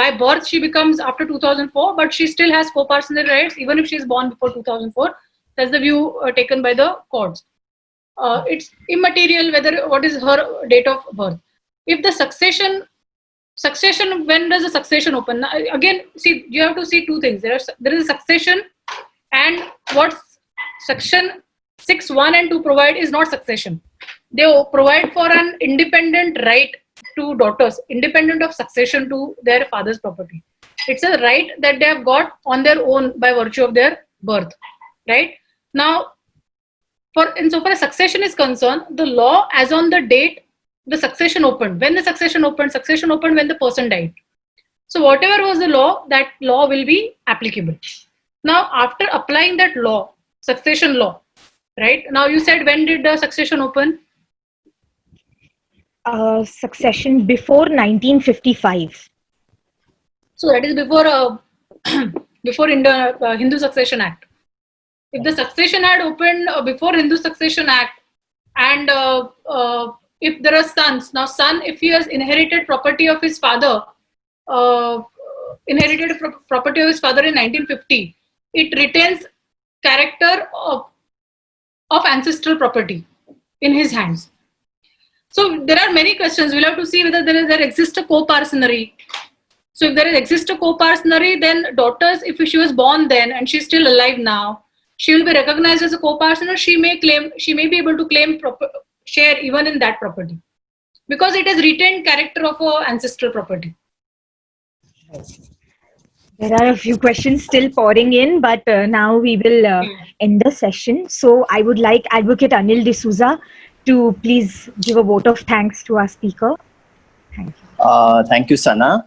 by birth she becomes after 2004, but she still has co-parcenary rights even if she is born before 2004. That's the view taken by the courts. It's immaterial what is her date of birth. If the succession, when does the succession open? Now, again, see, you have to see two things. There is a succession, and what section 6.1 and 2 provide is not succession. They provide for an independent right to daughters, independent of succession to their father's property. It's a right that they have got on their own by virtue of their birth. Right? Now, insofar as succession is concerned, the law as on the date the succession opened. When the succession opened when the person died. So whatever was the law, that law will be applicable. Now, after applying that law, succession law, right? Now you said, when did the succession open? Succession before 1955. So that is before before Hindu Succession Act. If the succession had opened before Hindu Succession Act, and if there are sons, now son, if he has inherited property of his father, property of his father in 1950, it retains character of ancestral property in his hands. So there are many questions. We'll have to see whether there exists a co-parcenary. So if there exists a co-parcenary, then daughters, if she was born then and she's still alive now, she will be recognized as a co-parcener. She may be able to claim share even in that property, because it has retained character of a ancestral property. There are a few questions still pouring in, but now we will end the session. So I would like Advocate Anil D'Souza to please give a vote of thanks to our speaker. Thank you. Thank you, Sana.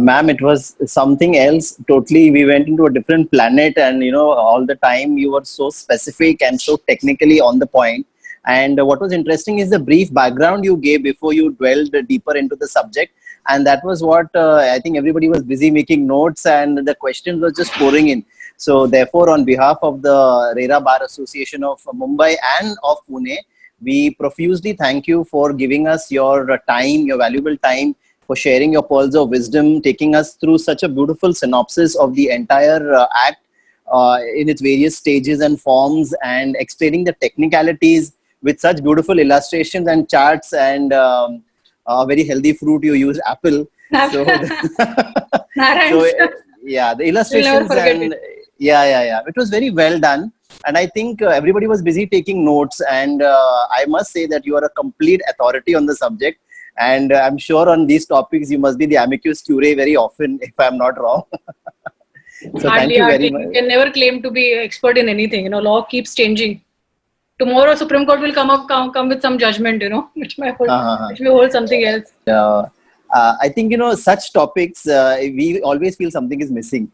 Ma'am, it was something else. Totally, we went into a different planet, and all the time you were so specific and so technically on the point. And what was interesting is the brief background you gave before you dwelled deeper into the subject. And that was what I think everybody was busy making notes, and the questions were just pouring in. So therefore, on behalf of the RERA Bar Association of Mumbai and of Pune, we profusely thank you for giving us your time, your valuable time, for sharing your pearls of wisdom, taking us through such a beautiful synopsis of the entire act in its various stages and forms, and explaining the technicalities with such beautiful illustrations and charts, and a very healthy fruit you use, apple. So, yeah, the illustrations and it was very well done. And I think everybody was busy taking notes, and I must say that you are a complete authority on the subject. And I'm sure on these topics, you must be the amicus curiae very often, if I'm not wrong. So thank you very much. You can never claim to be expert in anything. Law keeps changing. Tomorrow, Supreme Court will come with some judgment, which may hold something else. I think, such topics, we always feel something is missing.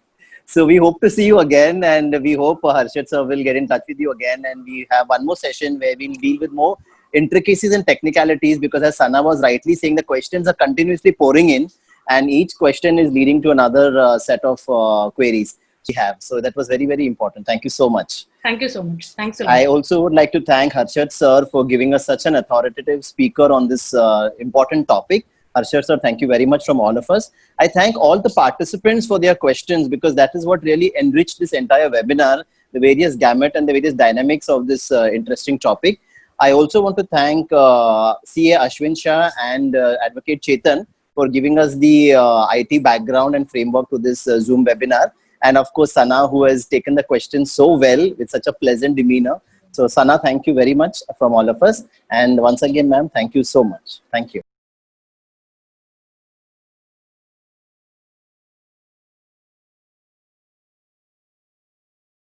So we hope to see you again, and we hope Harshad sir will get in touch with you again, and we have one more session where we'll deal with more intricacies and technicalities, because as Sana was rightly saying, the questions are continuously pouring in, and each question is leading to another set of queries we have. So that was very, very important. Thank you so much. Thank you so much. Thanks a lot. I also would like to thank Harshad sir for giving us such an authoritative speaker on this important topic. Harshad sir, thank you very much from all of us. I thank all the participants for their questions, because that is what really enriched this entire webinar, the various gamut and the various dynamics of this interesting topic. I also want to thank CA Ashwin Shah and Advocate Chetan for giving us the IT background and framework to this Zoom webinar. And of course, Sana, who has taken the questions so well with such a pleasant demeanor. So Sana, thank you very much from all of us. And once again, ma'am, thank you so much. Thank you.